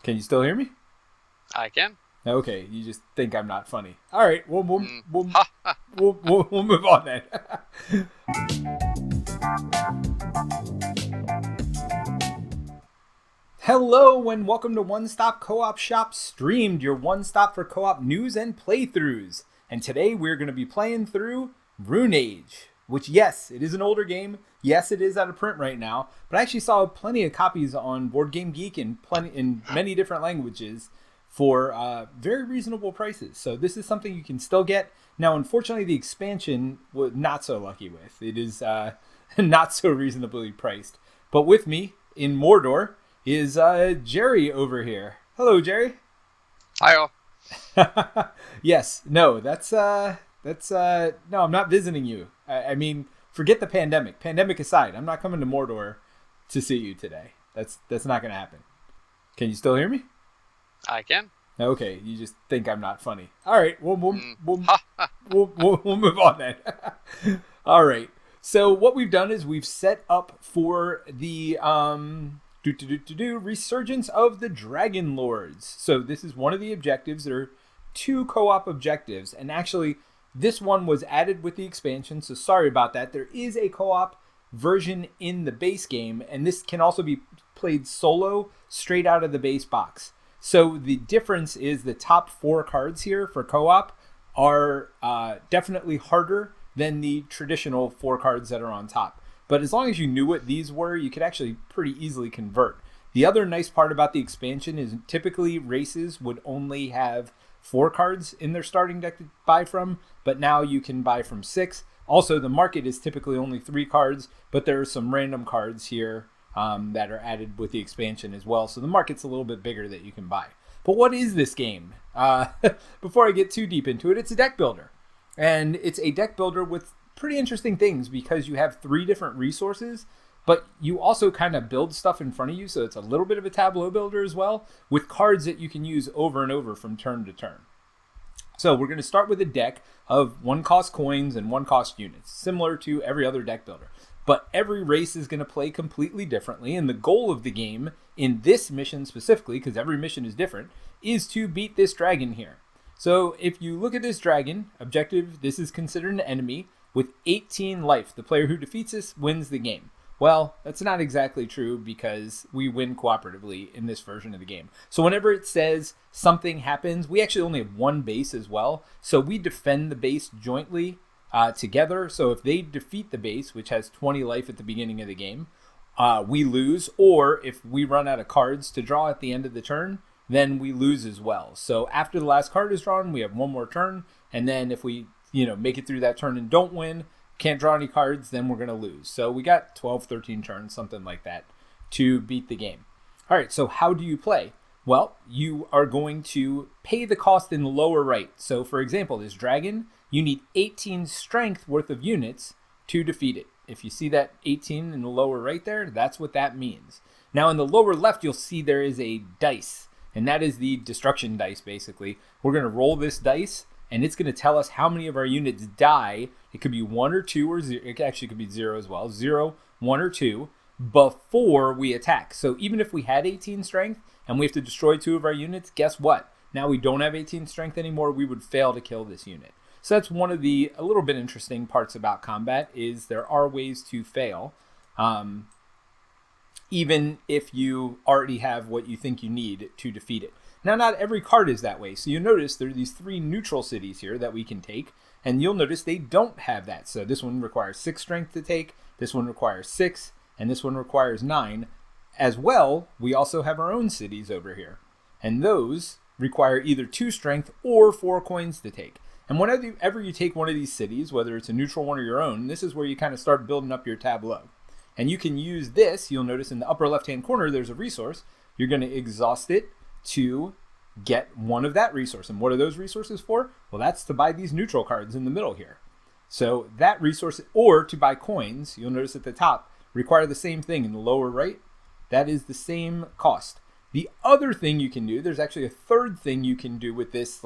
Can you still hear me? I can. Okay, you just think I'm not funny. All right, Ha ha. we'll move on then. Hello and welcome to One Stop Co-op Shop Streamed, your one stop for co-op news and playthroughs. And today we're going to be playing through Rune Age, which yes, it is an older game. Yes, it is out of print right now, but I actually saw plenty of copies on Board Game Geek and in many different languages for very reasonable prices. So this is something you can still get. Now, unfortunately, the expansion was not so lucky with. It is not so reasonably priced. But with me in Mordor is Jerry over here. Hello, Jerry. Hi all. Yes, no, that's no, I'm not visiting you. I mean, forget the pandemic. Pandemic aside, I'm not coming to Mordor to see you today. That's not going to happen. Can you still hear me? I can. Okay, you just think I'm not funny. All right, Ha ha. we'll move on then. All right. So what we've done is we've set up for the Resurgence of the Dragon Lords. So this is one of the objectives. There are two co-op objectives, and actually this one was added with the expansion, so sorry about that. There is a co-op version in the base game, and this can also be played solo straight out of the base box. So the difference is the top 4 cards here for co-op are definitely harder than the traditional 4 cards that are on top. But as long as you knew what these were, you could actually pretty easily convert. The other nice part about the expansion is typically races would only have 4 cards in their starting deck to buy from, but now you can buy from 6. Also, the market is typically only 3 cards, but there are some random cards here that are added with the expansion as well. So the market's a little bit bigger that you can buy. But what is this game? Before I get too deep into it, it's a deck builder. And it's a deck builder with pretty interesting things because you have 3 different resources, but you also kind of build stuff in front of you. So it's a little bit of a tableau builder as well with cards that you can use over and over from turn to turn. So we're going to start with a deck of 1 cost coins and 1 cost units, similar to every other deck builder. But every race is going to play completely differently. And the goal of the game in this mission specifically, because every mission is different, is to beat this dragon here. So if you look at this dragon, objective, this is considered an enemy with 18 life. The player who defeats this wins the game. Well, that's not exactly true because we win cooperatively in this version of the game. So whenever it says something happens, we actually only have 1 base as well. So we defend the base jointly together. So if they defeat the base, which has 20 life at the beginning of the game, we lose. Or if we run out of cards to draw at the end of the turn, then we lose as well. So after the last card is drawn, we have 1 more turn. And then if we make it through that turn and don't win, can't draw any cards, then we're going to lose. So we got 12, 13 turns, something like that, to beat the game. All right, so how do you play? Well, you are going to pay the cost in the lower right. So for example, this dragon, you need 18 strength worth of units to defeat it. If you see that 18 in the lower right there, that's what that means. Now in the lower left, you'll see there is a dice, and that is the destruction dice, basically. We're going to roll this dice, and it's going to tell us how many of our units die. It could be 1 or 2, or 0. It actually could be 0 as well. 0, 1, or 2 before we attack. So even if we had 18 strength and we have to destroy 2 of our units, guess what? Now we don't have 18 strength anymore. We would fail to kill this unit. So that's one of the a little bit interesting parts about combat is there are ways to fail, even if you already have what you think you need to defeat it. Now, not every card is that way. So you notice there are these 3 neutral cities here that we can take, and you'll notice they don't have that. So this one requires 6 strength to take, this one requires 6, and this one requires 9. As well, we also have our own cities over here, and those require either 2 strength or 4 coins to take. And whenever you take one of these cities, whether it's a neutral one or your own, this is where you kind of start building up your tableau. And you can use this. You'll notice in the upper left-hand corner, there's a resource. You're going to exhaust it to get one of that resource. And what are those resources for? Well, that's to buy these neutral cards in the middle here. So that resource, or to buy coins, you'll notice at the top, require the same thing in the lower right. That is the same cost. The other thing you can do, there's actually a third thing you can do with this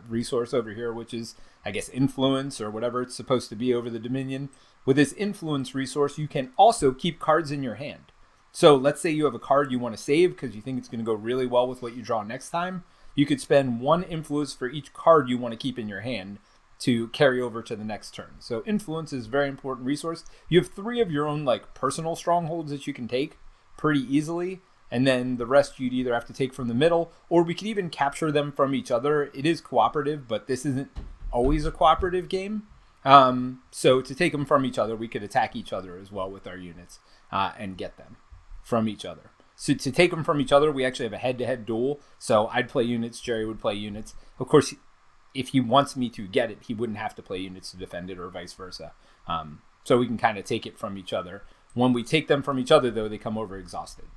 resource over here, which is, I guess, influence or whatever it's supposed to be over the Dominion. With this influence resource, you can also keep cards in your hand. So let's say you have a card you want to save because you think it's going to go really well with what you draw next time. You could spend 1 influence for each card you want to keep in your hand to carry over to the next turn. So influence is a very important resource. You have 3 of your own like personal strongholds that you can take pretty easily. And then the rest you'd either have to take from the middle, or we could even capture them from each other. It is cooperative, but this isn't always a cooperative game. So to take them from each other, we could attack each other as well with our units and get them from each other. So to take them from each other, we actually have a head-to-head duel. So I'd play units, Jerry would play units. Of course, if he wants me to get it, he wouldn't have to play units to defend it or vice versa. So we can kind of take it from each other. When we take them from each other, though, they come over exhausted.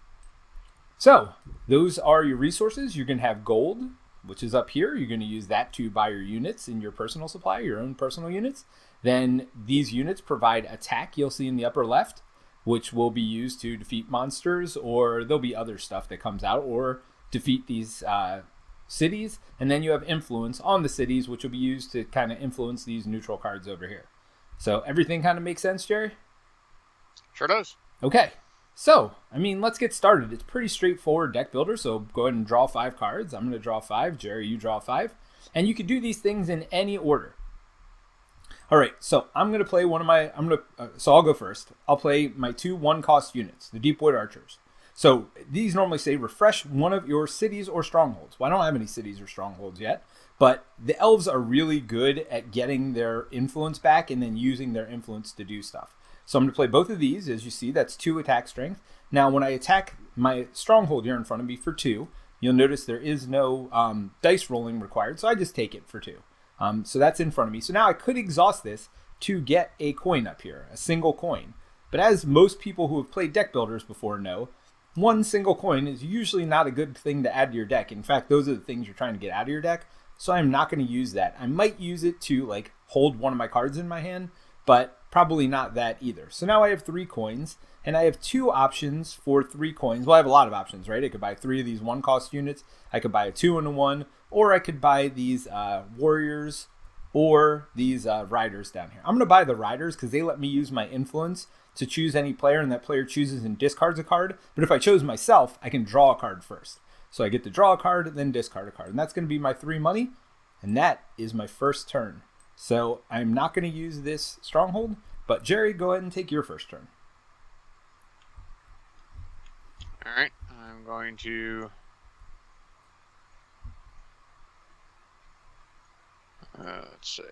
So those are your resources. You're going to have gold, which is up here. You're going to use that to buy your units in your personal supply, your own personal units. Then these units provide attack, you'll see in the upper left, which will be used to defeat monsters, or there'll be other stuff that comes out, or defeat these cities. And then you have influence on the cities, which will be used to kind of influence these neutral cards over here. So everything kind of makes sense, Jerry? Sure does. Okay. So, I mean, let's get started. It's pretty straightforward deck builder, so go ahead and draw 5 cards. I'm going to draw 5. Jerry, you draw 5. And you can do these things in any order. All right, so I'm going to play one of my, so I'll go first. I'll play my 2 1-cost units, the Deepwood Archers. So these normally say refresh one of your cities or strongholds. Well, I don't have any cities or strongholds yet, but the elves are really good at getting their influence back and then using their influence to do stuff. So I'm going to play both of these. As you see, that's 2 attack strength. Now, when I attack my stronghold here in front of me for 2, you'll notice there is no dice rolling required, so I just take it for 2. So that's in front of me. So now I could exhaust this to get a coin up here, a single coin. But as most people who have played deck builders before know, 1 single coin is usually not a good thing to add to your deck. In fact, those are the things you're trying to get out of your deck. So I'm not going to use that. I might use it to like hold one of my cards in my hand, but probably not that either. So now I have 3 coins, and I have 2 options for 3 coins. Well, I have a lot of options, right? I could buy 3 of these 1-cost units. I could buy a 2 and a 1, or I could buy these warriors or these riders down here. I'm going to buy the riders because they let me use my influence to choose any player, and that player chooses and discards a card. But if I chose myself, I can draw a card first. So I get to draw a card, then discard a card. And that's going to be my 3 money, and that is my first turn. So I'm not going to use this stronghold, but Jerry, go ahead and take your first turn. All right, I'm going to let's see.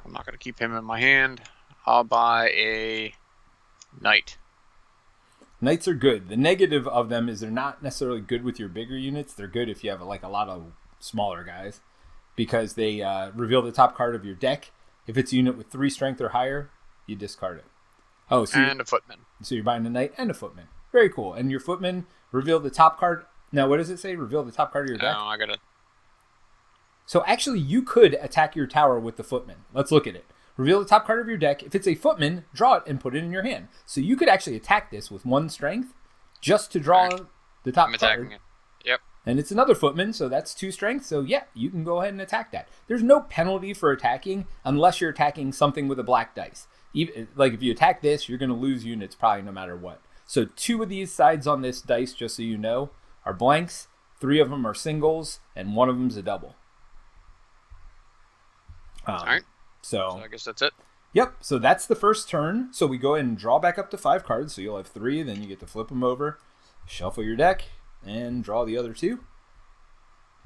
I'm not going to keep him in my hand. I'll buy a knight. Knights are good. The negative of them is they're not necessarily good with your bigger units. They're good if you have like a lot of smaller guys, because they reveal the top card of your deck. If it's a unit with 3 strength or higher, you discard it. Oh, so and a footman. So you're buying a knight and a footman. Very cool. And your footman reveal the top card. Now, what does it say? Reveal the top card of your deck? No, I gotta. So actually, you could attack your tower with the footman. Let's look at it. Reveal the top card of your deck. If it's a footman, draw it and put it in your hand. So you could actually attack this with 1 strength just to draw the top I'm card. attacking it. Yep. And it's another footman, so that's 2 strength. So yeah, you can go ahead and attack that. There's no penalty for attacking unless you're attacking something with a black dice. Even, like if you attack this, you're going to lose units probably no matter what. So 2 of these sides on this dice, just so you know, are blanks. 3 of them are singles, and 1 of them's a double. All right. So I guess that's it. Yep, so that's the first turn. So we go ahead and draw back up to 5 cards. So you'll have 3, then you get to flip them over, shuffle your deck, and draw the other 2.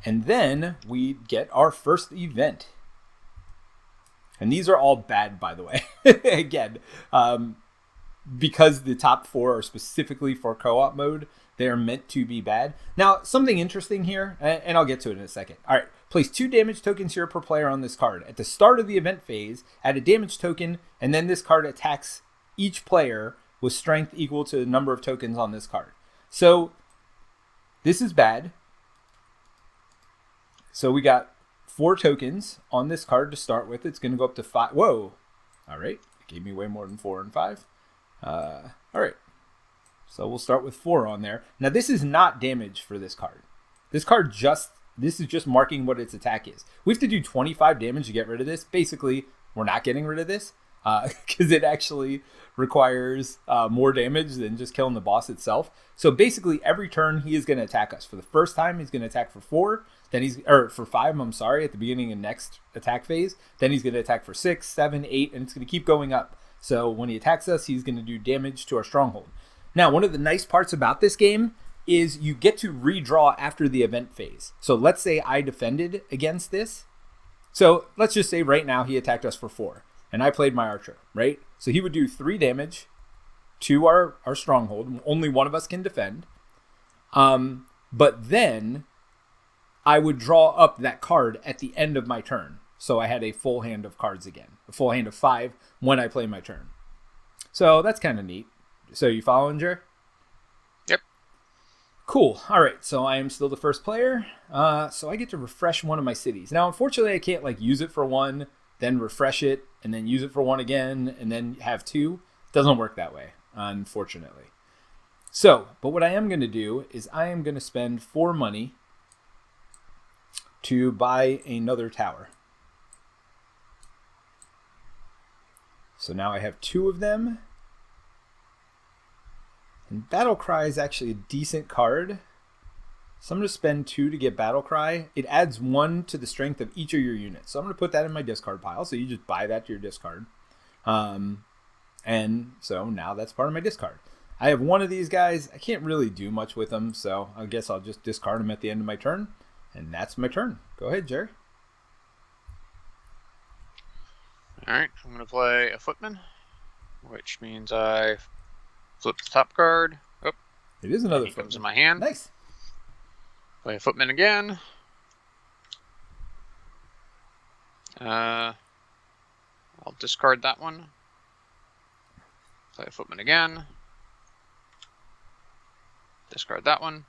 And then we get our first event. And these are all bad, by the way. Again, because the top 4 are specifically for co-op mode, they are meant to be bad. Now, something interesting here, and I'll get to it in a second. All right, place 2 damage tokens here per player on this card. At the start of the event phase, add a damage token, and then this card attacks each player with strength equal to the number of tokens on this card. So, this is bad. So we got 4 tokens on this card to start with. It's going to go up to 5. Whoa. All right. It gave me way more than 4 and 5. All right. So we'll start with 4 on there. Now, this is not damage for this card. This is just marking what its attack is. We have to do 25 damage to get rid of this. Basically, we're not getting rid of this. because it actually requires more damage than just killing the boss itself. So basically, every turn he is going to attack us. For the first time, he's going to attack for 4. Then for 5. I'm sorry, at the beginning of next attack phase. Then he's going to attack for 6, 7, 8, and it's going to keep going up. So when he attacks us, he's going to do damage to our stronghold. Now, one of the nice parts about this game is you get to redraw after the event phase. So let's say I defended against this. So let's just say right now he attacked us for 4, and I played my archer, right? So he would do 3 damage to our stronghold. Only one of us can defend. But then I would draw up that card at the end of my turn. So I had a full hand of cards again. A full hand of 5 when I play my turn. So that's kind of neat. So you following, Jer? Yep. Cool. All right. So I am still the first player. So I get to refresh one of my cities. Now, unfortunately, I can't like use it for 1, then refresh it, and then use it for 1 again, and then have 2. It doesn't work that way, unfortunately. So, but what I am going to do is I am going to spend 4 money to buy another tower. So now I have 2 of them. And Battle Cry is actually a decent card. So I'm going to spend 2 to get Battle Cry. It adds 1 to the strength of each of your units. So I'm going to put that in my discard pile. So you just buy that to your discard. And so now that's part of my discard. I have 1 of these guys. I can't really do much with them. So I guess I'll just discard them at the end of my turn. And that's my turn. Go ahead, Jerry. Alright, I'm going to play a footman, which means I flip the top card. Oh, it is another he footman. comes in my hand. Nice. Play a footman again. I'll discard that one. Play a footman again. Discard that one.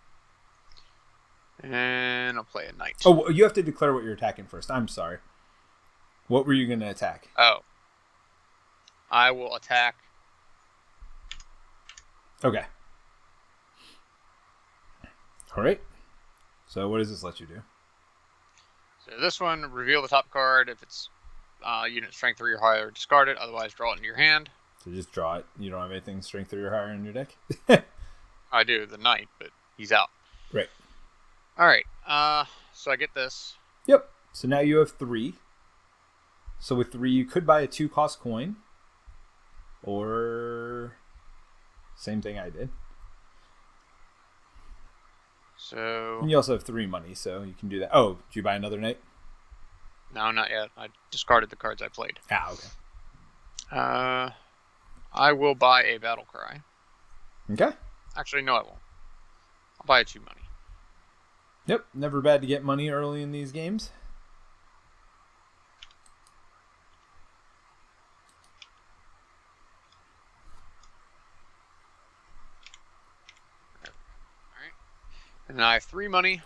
And I'll play a knight. Oh, you have to declare what you're attacking first. I'm sorry. What were you going to attack? Oh. I will attack. Okay. All right. So what does this let you do? So this one, reveal the top card. If it's unit strength 3 or higher, discard it. Otherwise, draw it into your hand. So just draw it. You don't have anything strength 3 or higher in your deck? I do, the knight, but he's out. Right. All right. So I get this. Yep. So now you have 3. So with 3, you could buy a 2-cost coin. Or same thing I did. So... And you also have 3 money, so you can do that. Oh, did you buy another knight? No, not yet. I discarded the cards I played. Ah, okay. I will buy a Battle Cry. Okay. Actually, no, I won't. I'll buy a 2 money. Yep, never bad to get money early in these games. And I have 3 money.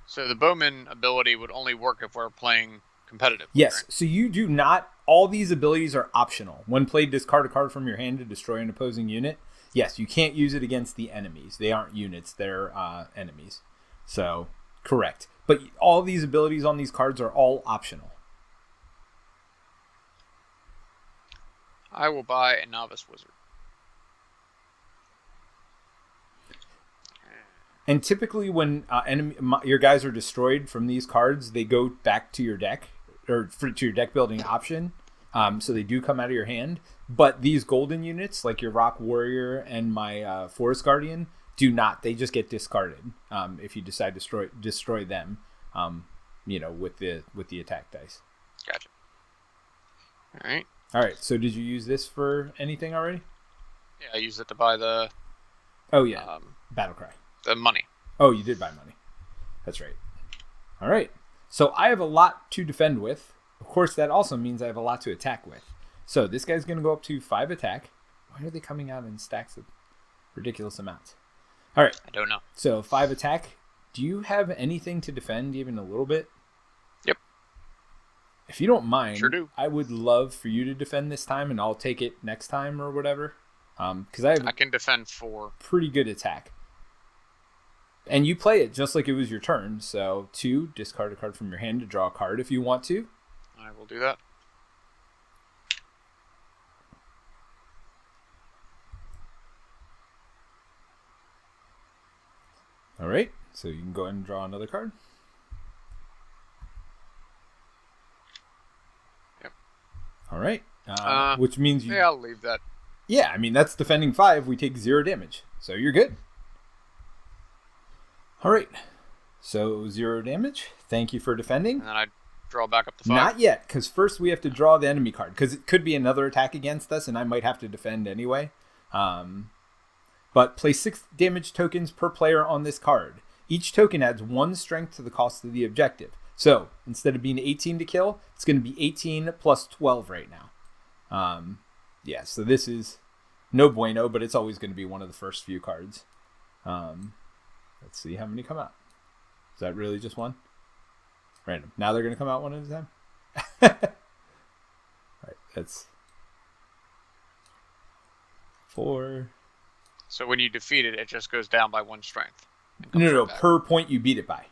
So the Bowman ability would only work if we're playing competitive. Yes, right? so you do not... All these abilities are optional. When played, discard a card from your hand to destroy an opposing unit. Yes, you can't use it against the enemies. They aren't units, they're enemies. So, correct. But all these abilities on these cards are all optional. I will buy a Novice Wizard. And typically when your guys are destroyed from these cards, they go back to your deck, or to your deck building option. So they do come out of your hand. But these golden units, like your Rock Warrior and my Forest Guardian, do not. They just get discarded if you decide to destroy them, with the attack dice. Gotcha. All right. All right, so did you use this for anything already? Yeah, I used it to buy the... Oh, yeah. Battle Cry. The money. Oh, you did buy money. That's right. All right. So I have a lot to defend with. Of course, that also means I have a lot to attack with. So this guy's going to go up to 5 attack. Why are they coming out in stacks of ridiculous amounts? All right. I don't know. So 5 attack. Do you have anything to defend even a little bit? Yep. If you don't mind, sure do. I would love for you to defend this time, and I'll take it next time or whatever. Because I can defend 4. Pretty good attack. And you play it just like it was your turn. So 2, discard a card from your hand to draw a card if you want to. I will do that. All right. So you can go ahead and draw another card. Yep. All right. Which means you... Yeah, I'll leave that. Yeah, I mean, that's defending 5. We take 0 damage. So you're good. All right. So 0 damage. Thank you for defending. And then I draw back up to 5. Not yet, because first we have to draw the enemy card, because it could be another attack against us, and I might have to defend anyway. But place 6 damage tokens per player on this card. Each token adds 1 strength to the cost of the objective. So instead of being 18 to kill, it's going to be 18 plus 12 right now. Yeah, so this is no bueno, but it's always going to be one of the first few cards. Let's see how many come out. Is that really just one? Random. Now they're going to come out one at a time? Right, that's 4. So when you defeat it, it just goes down by 1 strength. No, per point you beat it by.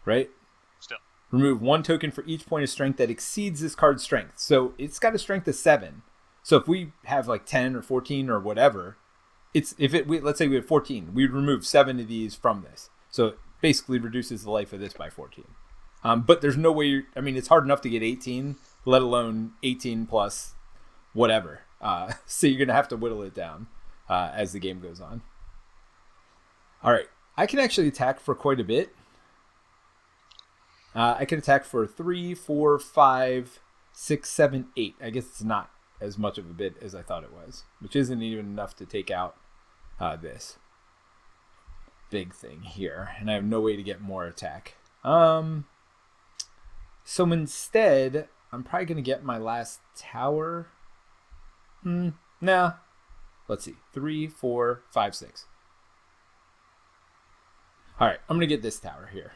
Right? Still. Remove 1 token for each point of strength that exceeds this card's strength. So it's got a strength of 7. So if we have like 10 or 14 or whatever, let's say we have 14, we'd remove 7 of these from this. So it basically reduces the life of this by 14. But there's no way, it's hard enough to get 18, let alone 18 plus whatever. So you're going to have to whittle it down as the game goes on. All right. I can actually attack for quite a bit. I can attack for 3, 4, 5, 6, 7, 8. I guess it's not as much of a bit as I thought it was, which isn't even enough to take out this big thing here. And I have no way to get more attack. So instead, I'm probably going to get my last tower. Nah. Let's see. 3, 4, 5, 6. All right. I'm going to get this tower here.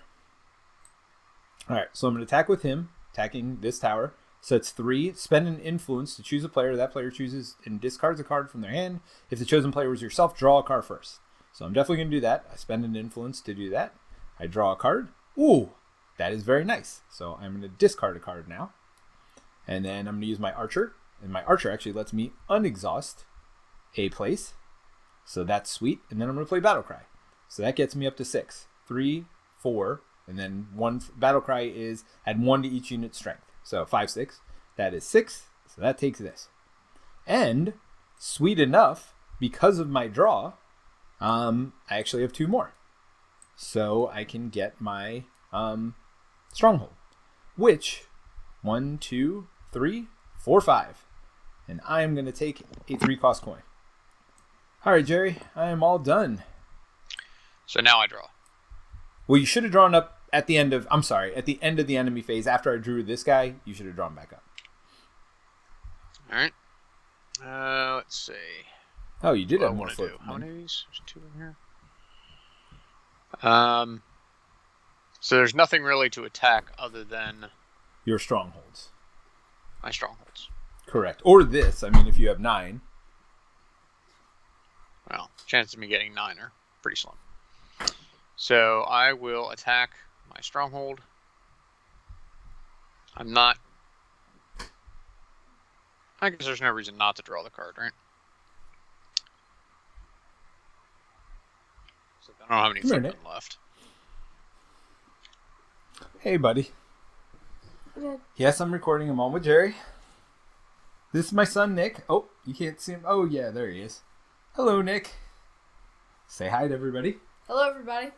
All right. So I'm going to attack with him, attacking this tower. So it's 3. Spend an influence to choose a player. That player chooses and discards a card from their hand. If the chosen player was yourself, draw a card first. So I'm definitely going to do that. I spend an influence to do that. I draw a card. Ooh, that is very nice. So I'm going to discard a card now. And then I'm going to use my archer. And my archer actually lets me unexhaust a place. So that's sweet. And then I'm going to play Battle Cry. So that gets me up to 6. 3, 4, and then 1. Battle Cry is add 1 to each unit's strength. So 5, 6. That is 6. So that takes this. And sweet enough, because of my draw, I actually have 2 more. So I can get my stronghold, which 1, 2, 3, 4, 5. And I am going to take a 3-cost coin. All right, Jerry, I am all done. So now I draw. Well, you should have drawn up at the end of the enemy phase. After I drew this guy, you should have drawn back up. All right. Let's see. Oh, you did have more foot. foot. How many of these? There's 2 in here. So there's nothing really to attack other than your strongholds. My strongholds. Correct. Or this. If you have 9. Well, chances of me getting 9 are pretty slim. So I will attack my stronghold. I guess there's no reason not to draw the card, right? So I don't have any footmen left. Hey, buddy. Yes, I'm recording. I'm on with Jerry. This is my son, Nick. Oh, you can't see him. Oh, yeah, there he is. Hello, Nick. Say hi to everybody. Hello, everybody.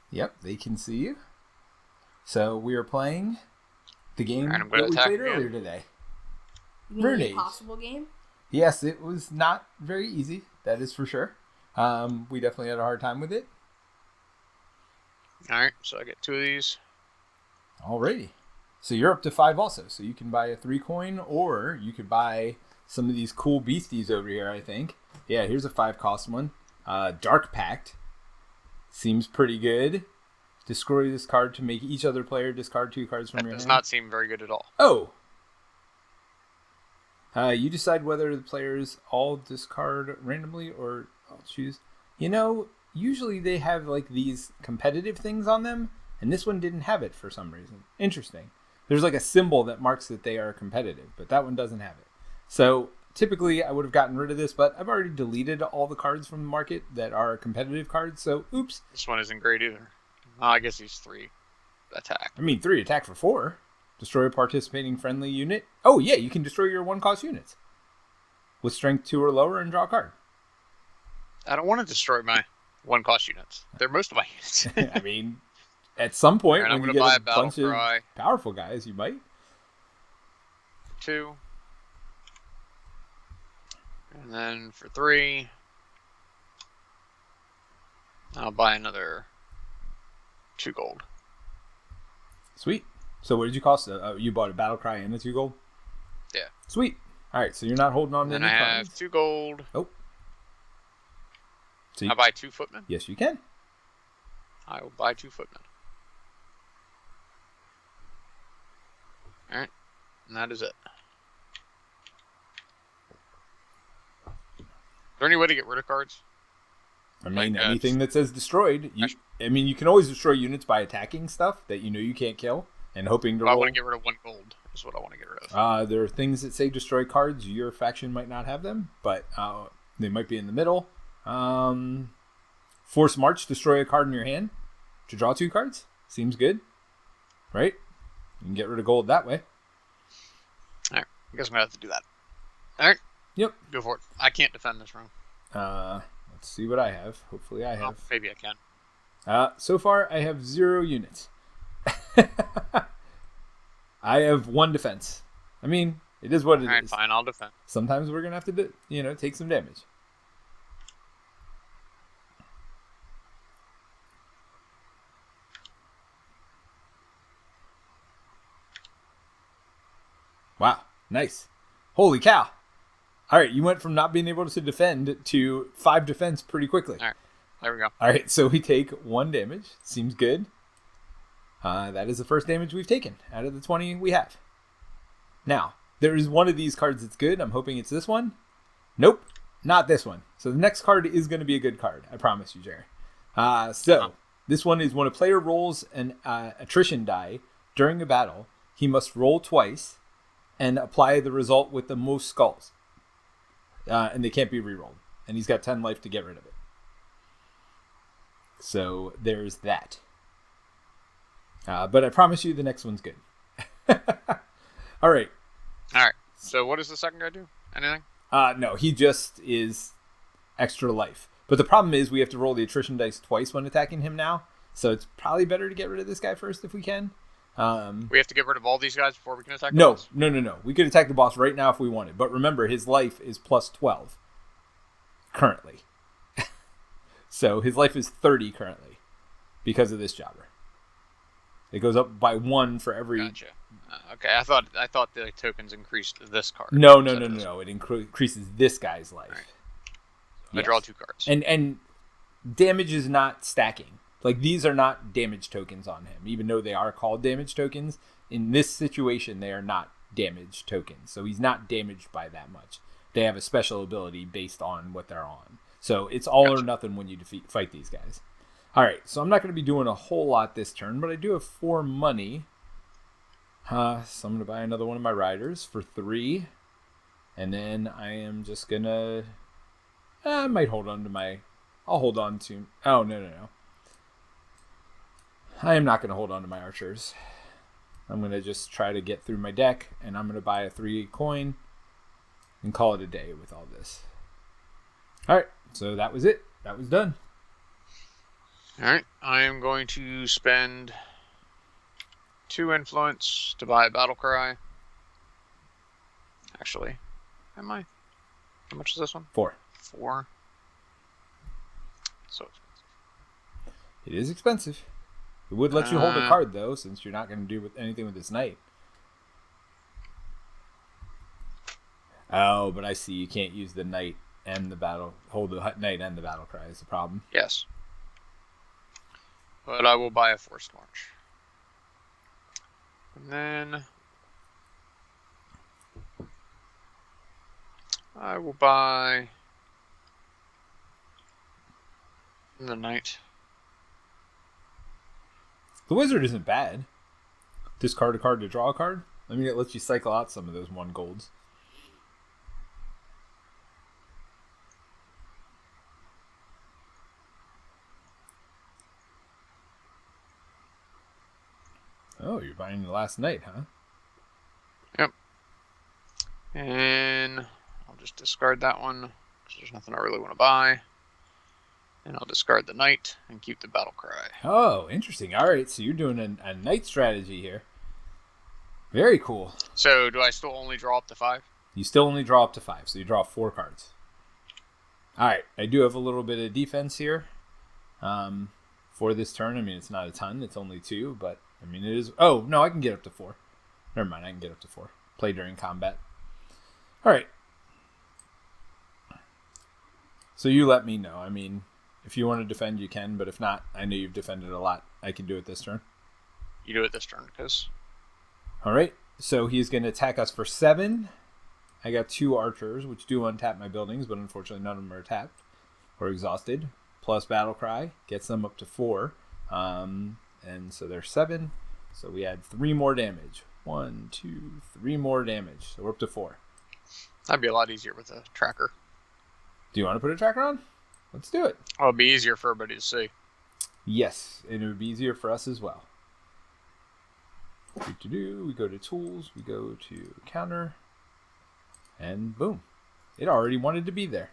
Yep, they can see you. So we are playing the game that we played earlier today. Rune Age. Impossible game? Yes, it was not very easy. That is for sure. We definitely had a hard time with it. All right, so I get 2 of these. Alrighty. So you're up to 5 also. So you can buy a 3 coin, or you could buy some of these cool beasties over here, I think. Yeah, here's a 5-cost one. Dark Pact. Seems pretty good. Destroy this card to make each other player discard 2 cards from your hand. That does not seem very good at all. Oh! You decide whether the players all discard randomly or all choose. You usually they have like these competitive things on them, and this one didn't have it for some reason. Interesting. There's like a symbol that marks that they are competitive, but that one doesn't have it. So typically I would have gotten rid of this, but I've already deleted all the cards from the market that are competitive cards, so oops. This one isn't great either. Oh, I guess he's 3 attack. I mean, 3 attack for 4. Destroy a participating friendly unit. Oh yeah, you can destroy your 1-cost units with strength 2 or lower and draw a card. I don't want to destroy my 1-cost units. They're most of my units. I mean, at some point Right, when you get a bunch of powerful guys, you might. 2. And then for 3, I'll buy another 2 gold. Sweet. So what did you cost? You bought a battle cry and a 2 gold? Yeah. Sweet. All right, so you're not holding on to and any I cards. have 2 gold. Oh. So I buy 2 footmen. Yes, you can. I will buy 2 footmen. Alright. And that is it. Is there any way to get rid of cards? I mean, anything that says destroyed. I mean, you can always destroy units by attacking stuff that you know you can't kill and hoping to roll. I want to get rid of 1 gold. Is what I want to get rid of. There are things that say destroy cards. Your faction might not have them, but they might be in the middle. Force March, destroy a card in your hand to draw 2 cards. Seems good, right? You can get rid of gold that way. All right, I guess I'm gonna have to do that. All right. Yep. Go for it. I can't defend this round. Let's see what I have. Hopefully, I have. Maybe I can. So far, I have 0 units. I have 1 defense. I mean, it is what it is. All right, fine. I'll defend. Sometimes we're gonna have to, take some damage. Wow, nice. Holy cow. All right, you went from not being able to defend to 5 defense pretty quickly. All right, there we go. All right, so we take 1 damage. Seems good. That is the first damage we've taken out of the 20 we have. Now, there is one of these cards that's good. I'm hoping it's this one. Nope, not this one. So the next card is going to be a good card. I promise you, Jerry. This one is when a player rolls an attrition die during a battle, he must roll twice and apply the result with the most skulls. And they can't be rerolled. And he's got 10 life to get rid of it. So there's that. But I promise you the next one's good. All right. All right. So what does the second guy do? Anything? No, he just is extra life. But the problem is we have to roll the attrition dice twice when attacking him now. So it's probably better to get rid of this guy first if we can. We have to get rid of all these guys before we can attack the No, boss? no. We could attack the boss right now if we wanted. But remember, his life is plus 12 currently. So his life is 30 currently because of this jobber. It goes up by 1 for every... Gotcha. Okay, I thought the tokens increased this card. No. It increases this guy's life. Right. I draw 2 cards. And damage is not stacking. Like, these are not damage tokens on him, even though they are called damage tokens. In this situation, they are not damage tokens. So he's not damaged by that much. They have a special ability based on what they're on. So it's all or nothing when you fight these guys. All right, so I'm not going to be doing a whole lot this turn, but I do have 4 money. So I'm going to buy another one of my riders for 3. And then I am just going to... I might hold on to my... I'll hold on to... Oh, no. I am not going to hold on to my archers. I'm going to just try to get through my deck, and I'm going to buy a 3 coin and call it a day with all this. All right, so that was it. That was done. All right, I am going to spend 2 influence to buy a battle cry. Actually, am I? How much is this one? 4. 4. So expensive. It is expensive. It would let you hold a card, though, since you're not going to do anything with this knight. Oh, but I see. You can't use the knight and the battle. Hold the knight and the battle cry is the problem. Yes. But I will buy a forced march. And then I will buy The knight. The wizard isn't bad. Discard a card to draw a card. I mean, it lets you cycle out some of those 1 golds. Oh, you're buying the last night, huh? Yep. And I'll just discard that one because there's nothing I really want to buy. And I'll discard the knight and keep the battle cry. Oh, interesting. All right, so you're doing a knight strategy here. Very cool. So do I still only draw up to 5? You still only draw up to 5, so you draw 4 cards. All right, I do have a little bit of defense here for this turn. I mean, it's not a ton. It's only 2, but, I mean, it is... Oh, no, I can get up to 4. Never mind, I can get up to 4. Play during combat. All right. So you let me know. I mean, if you want to defend, you can, but if not, I know you've defended a lot. I can do it this turn. You do it this turn, because... All right, so he's going to attack us for 7. I got 2 archers, which do untap my buildings, but unfortunately none of them are tapped or exhausted. Plus battle cry gets them up to 4, and so they're 7. So we add 3 more damage. 1, 2, 3 more damage. So we're up to 4. That'd be a lot easier with a tracker. Do you want to put a tracker on? Let's do it. Oh, it'd be easier for everybody to see. Yes, and it would be easier for us as well. We go to tools, we go to counter, and boom. It already wanted to be there.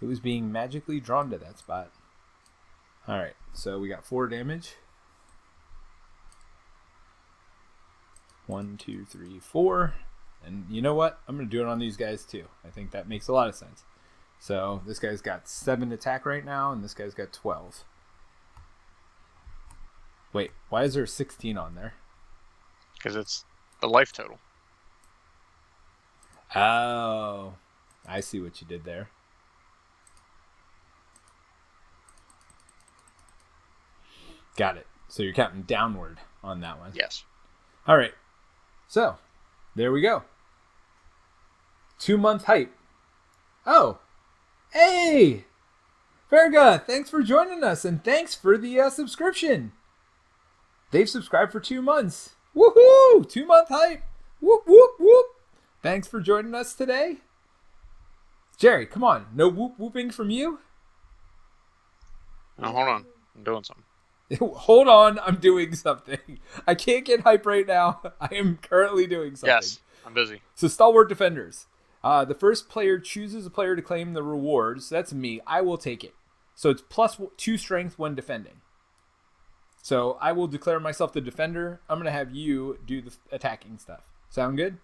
It was being magically drawn to that spot. Alright, so we got 4 damage. 1, 2, 3, 4. And you know what? I'm going to do it on these guys too. I think that makes a lot of sense. So this guy's got 7 attack right now, and this guy's got 12. Wait, why is there 16 on there? Because it's the life total. Oh, I see what you did there. Got it. So you're counting downward on that one. Yes. All right. So there we go. 2-month hype. Oh, hey, Verga, thanks for joining us, and thanks for the subscription. They've subscribed for 2 months. Woohoo! 2-month hype. Whoop, whoop, whoop. Thanks for joining us today. Jerry, come on. No whoop whooping from you? Now, hold on. I'm doing something. Hold on. I'm doing something. I can't get hype right now. I am currently doing something. Yes, I'm busy. So, Stalwart Defenders. The first player chooses a player to claim the rewards. That's me. I will take it. So, it's +2 strength when defending. So I will declare myself the defender. I'm going to have you do the attacking stuff. Sound good?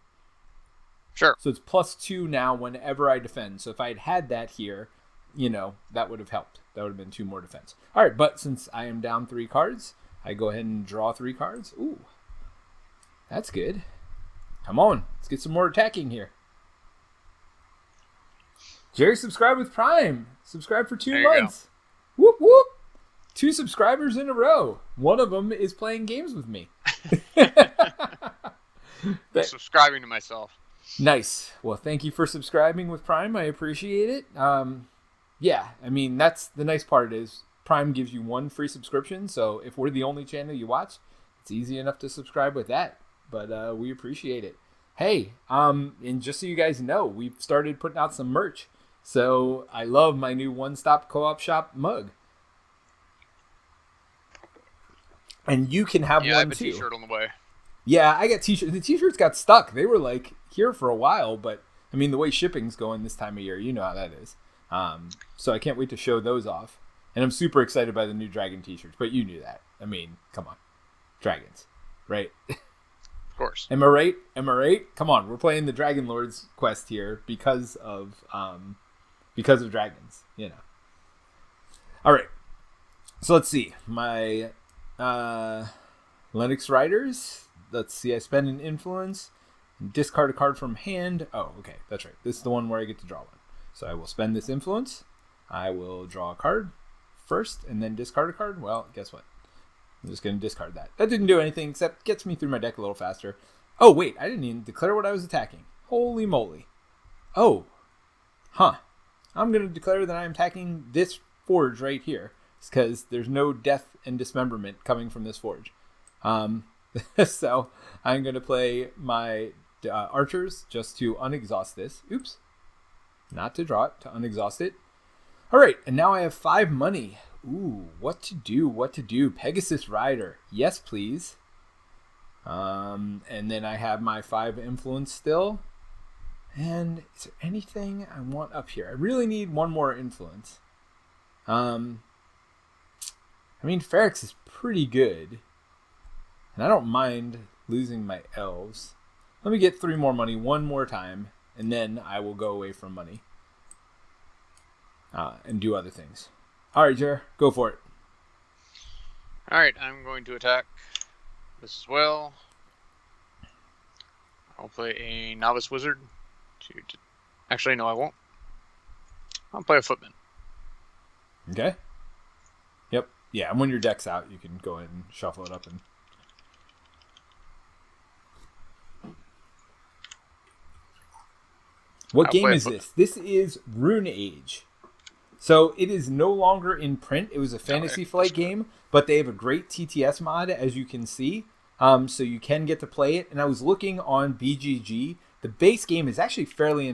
Sure. So it's +2 now whenever I defend. So if I had that here, that would have helped. That would have been 2 more defense. All right, but since I am down 3 cards, I go ahead and draw 3 cards. Ooh, that's good. Come on, let's get some more attacking here. Jerry subscribed with Prime. Subscribe for 2 months. Whoop, whoop. 2 subscribers in a row. One of them is playing games with me. Subscribing to myself. Nice. Well, thank you for subscribing with Prime. I appreciate it. Yeah, I mean, that's the nice part is Prime gives you 1 free subscription. So if we're the only channel you watch, it's easy enough to subscribe with that. But we appreciate it. Hey, and just so you guys know, we've started putting out some merch. So I love my new one-stop co-op shop mug. And you can have one too. I have a t-shirt on the way. Yeah, I got t-shirts. The t-shirts got stuck. They were like here for a while, but I mean the way shipping's going this time of year, you know how that is. So I can't wait to show those off. And I'm super excited by the new dragon t-shirts, but you knew that. I mean, come on. Dragons, right? Of course. Am I right? Am I right? Come on, we're playing the Dragon Lord's quest here because of dragons, All right. So let's see. My Lennox Riders. Let's see. I spend an influence and discard a card from hand. Oh, okay. That's right. This is the one where I get to draw one. So I will spend this influence. I will draw a card first and then discard a card. Well, guess what? I'm just going to discard that. That didn't do anything except gets me through my deck a little faster. Oh, wait. I didn't even declare what I was attacking. Holy moly. Oh. Huh. I'm going to declare that I am attacking this forge right here. It's because there's no death and dismemberment coming from this forge. So I'm going to play my archers just to unexhaust this. Oops. Not to draw it, to unexhaust it. All right, and now I have 5 money. Ooh, what to do? Pegasus Rider. Yes, please. And then I have my 5 influence still. And is there anything I want up here? I really need 1 more influence. I mean, Ferrex is pretty good. And I don't mind losing my elves. Let me get 3 more money 1 more time. And then I will go away from money. And do other things. All right, Jer, go for it. All right, I'm going to attack this as well. I'll play a novice wizard. Actually, no, I won't. I'll play a footman. Okay. Yep. Yeah, and when your deck's out, you can go ahead and shuffle it up and. What game is this? This is Rune Age. So it is no longer in print. It was a Fantasy Flight game, but they have a great TTS mod, as you can see. So you can get to play it. And I was looking on BGG. The base game is actually fairly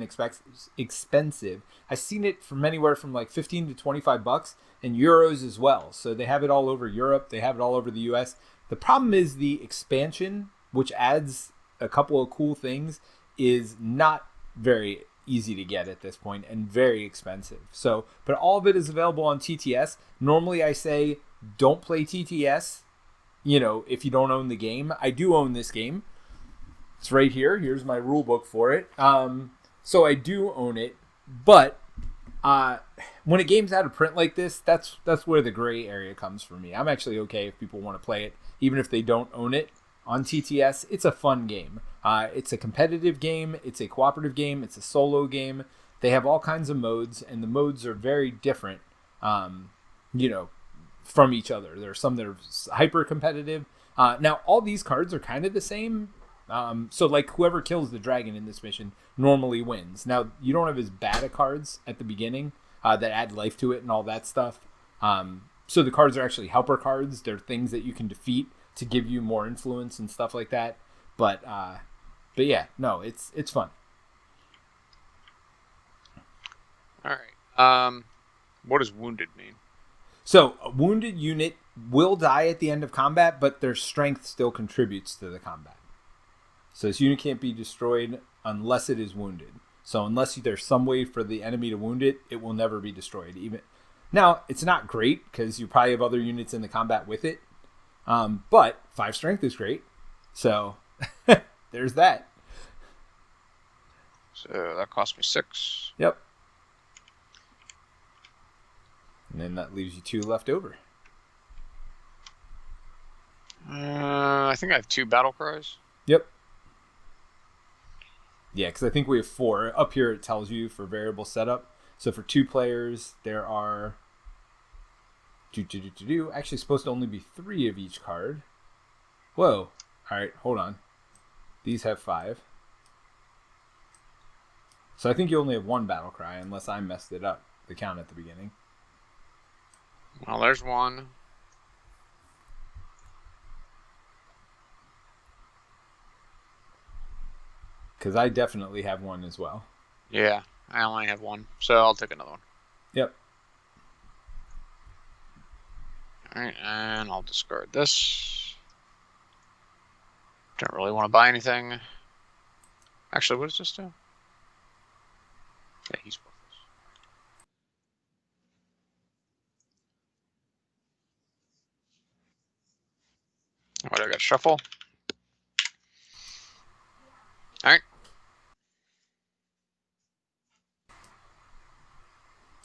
expensive. I've seen it from anywhere from like 15 to 25 bucks and euros as well. So they have it all over Europe. They have it all over the US. The problem is the expansion, which adds a couple of cool things, is not very easy to get at this point and very expensive. So, but all of it is available on TTS. Normally I say don't play TTS, if you don't own the game. I do own this game. It's right here. Here's my rule book for it. So I do own it, but when a game's out of print like this, that's where the gray area comes for me. I'm actually okay if people want to play it, even if they don't own it on TTS. It's a fun game. It's a competitive game. It's a cooperative game. It's a solo game. They have all kinds of modes, and the modes are very different, from each other. There are some that are hyper competitive. Now, all these cards are kind of the same. So like whoever kills the dragon in this mission normally wins. Now, you don't have as bad of cards at the beginning that add life to it and all that stuff. So the cards are actually helper cards. They're things that you can defeat to give you more influence and stuff like that. But yeah, no, it's fun. All right. What does wounded mean? So a wounded unit will die at the end of combat, but their strength still contributes to the combat. So this unit can't be destroyed unless it is wounded. So unless there's some way for the enemy to wound it, it will never be destroyed. Even now, it's not great because you probably have other units in the combat with it. But 5 strength is great. So there's that. So that cost me 6. Yep. And then that leaves you 2 left over. I think I have 2 battle cries. Yep. Yeah, because I think we have 4. Up here it tells you for variable setup. So for 2 players, there are actually supposed to only be 3 of each card. Whoa. All right, hold on. These have 5. So I think you only have 1 battle cry unless I messed it up, the count at the beginning. Well, there's 1. Because I definitely have 1 as well. Yeah, I only have 1, so I'll take another one. Yep. Alright, and I'll discard this. Don't really want to buy anything. Actually, what does this do? Yeah, he's worthless. What do I got? Shuffle. Alright.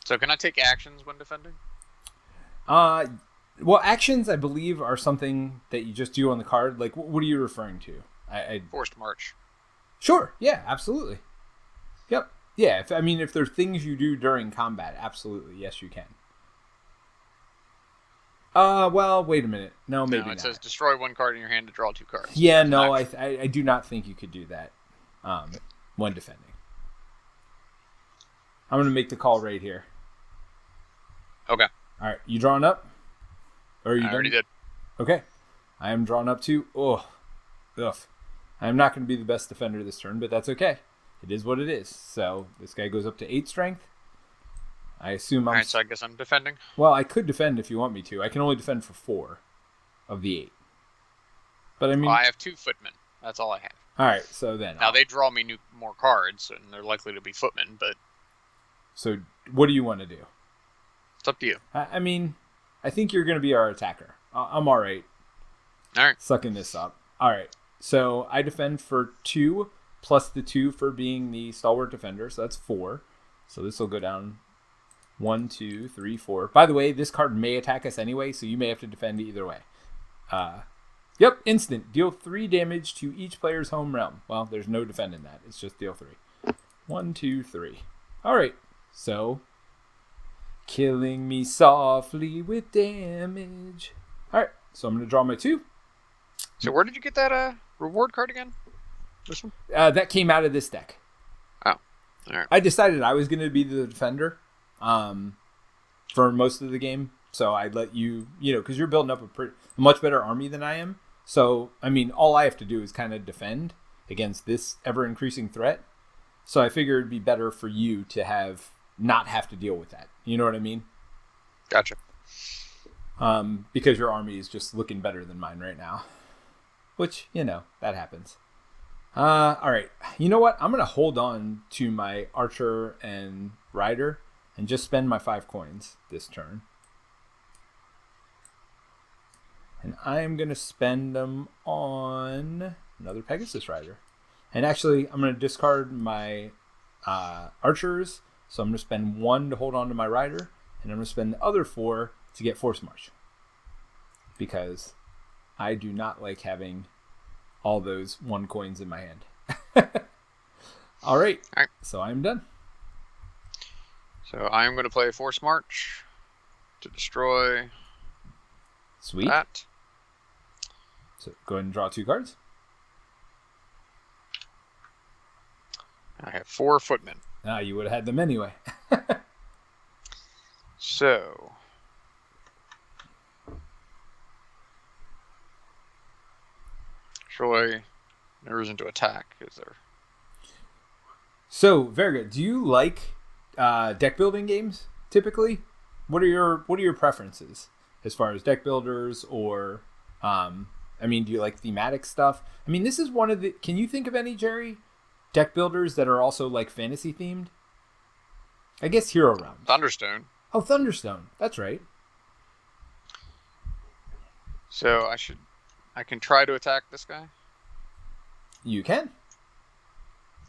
So can I take actions when defending? Well, actions, I believe, are something that you just do on the card. Like, what are you referring to? Forced march. Sure. Yeah, absolutely. Yep. Yeah. If there are things you do during combat, absolutely. Yes, you can. Well, wait a minute. No, maybe not. It says destroy 1 card in your hand to draw 2 cards. Yeah, no, I do not think you could do that when defending. I'm going to make the call right here. Okay. All right, you drawing up? Or are you I already did. Okay. I am drawn up too. Ugh. I'm not going to be the best defender this turn, but that's okay. It is what it is. So this guy goes up to 8 strength. I assume I'm... All right, so I guess I'm defending. Well, I could defend if you want me to. I can only defend for 4 of the 8. But I mean... Well, I have 2 footmen. That's all I have. All right, so then... Now, they draw me more cards, and they're likely to be footmen, but... So what do you want to do? It's up to you. I mean, I think you're going to be our attacker. I'm all right. All right. Sucking this up. All right. So I defend for 2 plus the 2 for being the stalwart defender. So that's 4. So this will go down 1, 2, 3, 4. By the way, this card may attack us anyway, so you may have to defend either way. Yep, instant. Deal 3 damage to each player's home realm. Well, there's no defending that. It's just deal 3. 1, 2, 3. All right. So, killing me softly with damage. All right. So I'm going to draw my 2. So where did you get that reward card again? This one? That came out of this deck. Oh, all right. I decided I was going to be the defender for most of the game. So I'd let you, because you're building up a much better army than I am. So, I mean, all I have to do is kind of defend against this ever-increasing threat. So I figured it'd be better for you to not have to deal with that. You know what I mean? Gotcha. Because your army is just looking better than mine right now. Which, that happens. All right. You know what? I'm going to hold on to my archer and rider and just spend my 5 coins this turn. And I'm going to spend them on another Pegasus rider. And actually, I'm going to discard my archers. So I'm going to spend 1 to hold on to my rider. And I'm going to spend the other 4 to get Force March. Because I do not like having all those 1 coins in my hand. All right. So I'm done. So I'm going to play Force March to destroy Sweet. that. So go ahead and draw 2 cards. I have 4 footmen. You would have had them anyway. So... Surely there isn't to attack, is there? So, very good. Do you like deck building games typically? What are your preferences as far as deck builders or do you like thematic stuff? I mean, this is one of the... Can you think of any, Jerry, deck builders that are also like fantasy themed? I guess Hero Realms. Thunderstone. Oh, Thunderstone. That's right. So I can try to attack this guy. You can.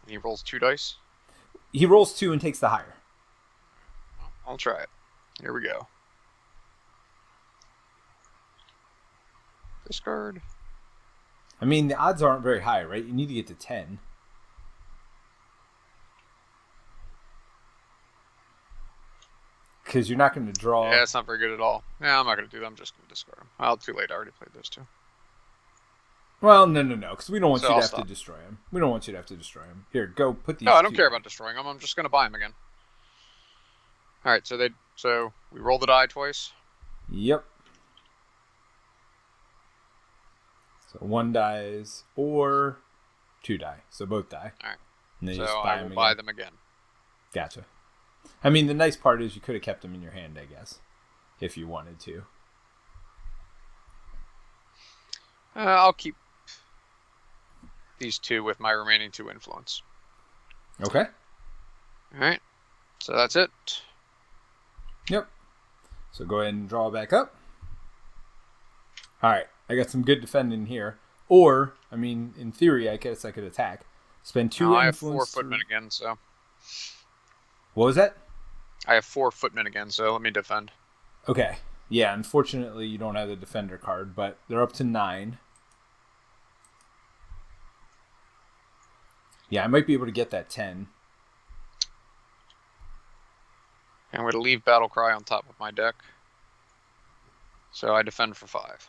He rolls 2 dice. He rolls 2 and takes the higher. I'll try it. Here we go. Discard. I mean, the odds aren't very high, right? You need to get to 10. Because you're not going to draw... Yeah, it's not very good at all. Yeah, I'm not going to do that. I'm just going to discard him. Well, too late. I already played those 2. Well, no, because we don't want you to have to destroy him. We don't want you to have to destroy him. Here, go put these... No, I don't care about destroying him. I'm just going to buy him again. All right, so we roll the die twice. Yep. So 1 dies or 2 die. So both die. All right. And then So you just I will buy them again. Gotcha. I mean, the nice part is you could have kept them in your hand, I guess, if you wanted to. I'll keep these 2 with my remaining 2 influence. Okay. All right. So that's it. Yep. So go ahead and draw back up. All right. I got some good defending here. Or, I mean, in theory, I guess I could attack. Spend 2 influence. I have 4 footmen again, so... What was that? I have 4 footmen again, so let me defend. Okay. Yeah, unfortunately, you don't have the defender card, but they're up to 9. Yeah, I might be able to get that 10. I'm going to leave Battle Cry on top of my deck. So I defend for 5.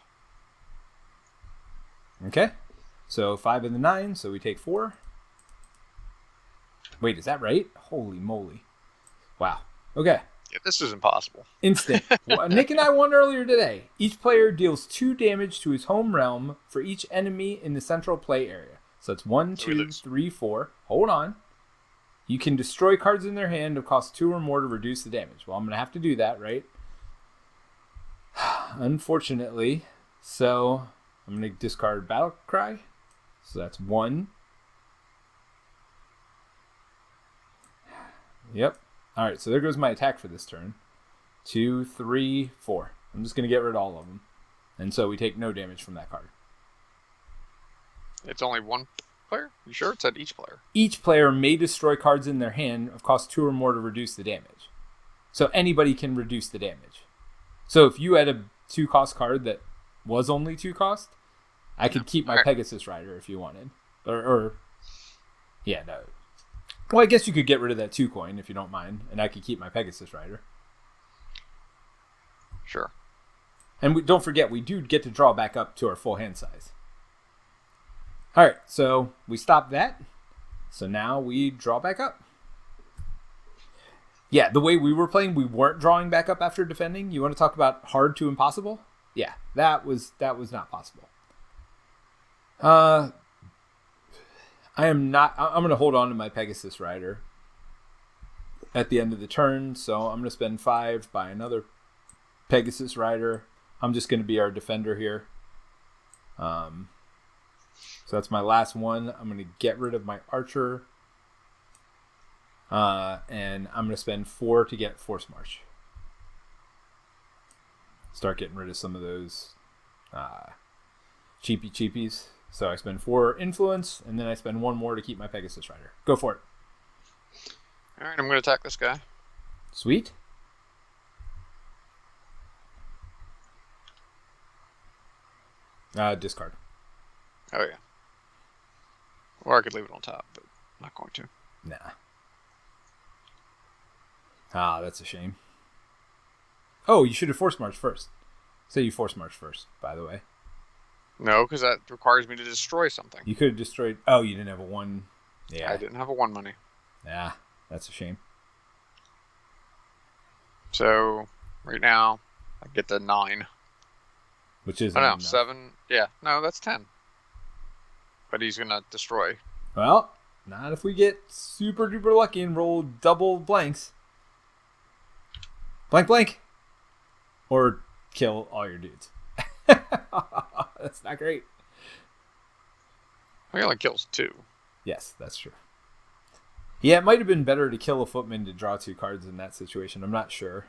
Okay. So 5 of the 9, so we take 4. Wait, is that right? Holy moly. Wow. Okay. Yeah, this is impossible. Instant. Nick and I won earlier today. Each player deals 2 damage to his home realm for each enemy in the central play area. So it's 1, 2, 3, 4. Hold on. You can destroy cards in their hand that cost 2 or more to reduce the damage. Well, I'm going to have to do that, right? Unfortunately. So I'm going to discard Battle Cry. So that's 1. Yep. All right, so there goes my attack for this turn. 2, 3, 4. I'm just going to get rid of all of them. And so we take no damage from that card. It's only one player? You sure? It said each player. Each player may destroy cards in their hand of cost 2 or more to reduce the damage. So anybody can reduce the damage. So if you had a 2-cost card that was only 2 cost, I could keep my Pegasus Rider if you wanted. Yeah, no. Well, I guess you could get rid of that 2 coin if you don't mind, and I could keep my Pegasus Rider. Sure. And don't forget, we do get to draw back up to our full hand size. All right, so we stopped that. So now we draw back up. Yeah, the way we were playing, we weren't drawing back up after defending. You want to talk about hard to impossible? Yeah, that was not possible. I'm going to hold on to my Pegasus Rider at the end of the turn. So I'm going to spend 5, buy another Pegasus Rider. I'm just going to be our defender here. So that's my last one. I'm going to get rid of my Archer. And I'm going to spend 4 to get Force March. Start getting rid of some of those cheapies. So I spend 4 influence, and then I spend 1 more to keep my Pegasus Rider. Go for it. All right, I'm going to attack this guy. Sweet. Discard. Oh, yeah. Or I could leave it on top, but I'm not going to. Nah. That's a shame. Oh, you should have Force March first. Say you Force March first, by the way. No, because that requires me to destroy something. You could have destroyed... Oh, you didn't have a 1. Yeah. I didn't have a 1 money. Yeah, that's a shame. So, right now, I get the 9. Which is... Oh, no, 7. Yeah, no, that's 10. But he's going to destroy. Well, not if we get super duper lucky and roll double blanks. Blank, blank. Or kill all your dudes. That's not great. He only kills 2. Yes, that's true. Yeah, it might have been better to kill a footman to draw 2 cards in that situation. I'm not sure.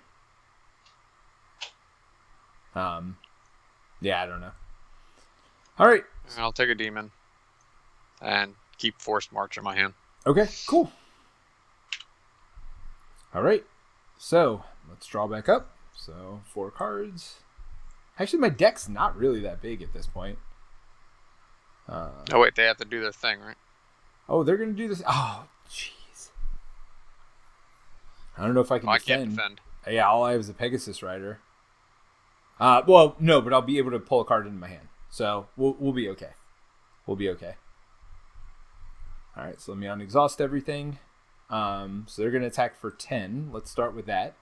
Yeah, I don't know. All right. I'll take a demon and keep Force March in my hand. Okay, cool. All right. So let's draw back up. So 4 cards. Actually, my deck's not really that big at this point. Oh, wait, they have to do their thing, right? Oh, they're going to do this. Oh, jeez. I don't know if I can defend. I can't defend. Yeah, all I have is a Pegasus Rider. Well, no, but I'll be able to pull a card into my hand. So we'll be okay. We'll be okay. All right, so let me unexhaust everything. So they're going to attack for 10. Let's start with that.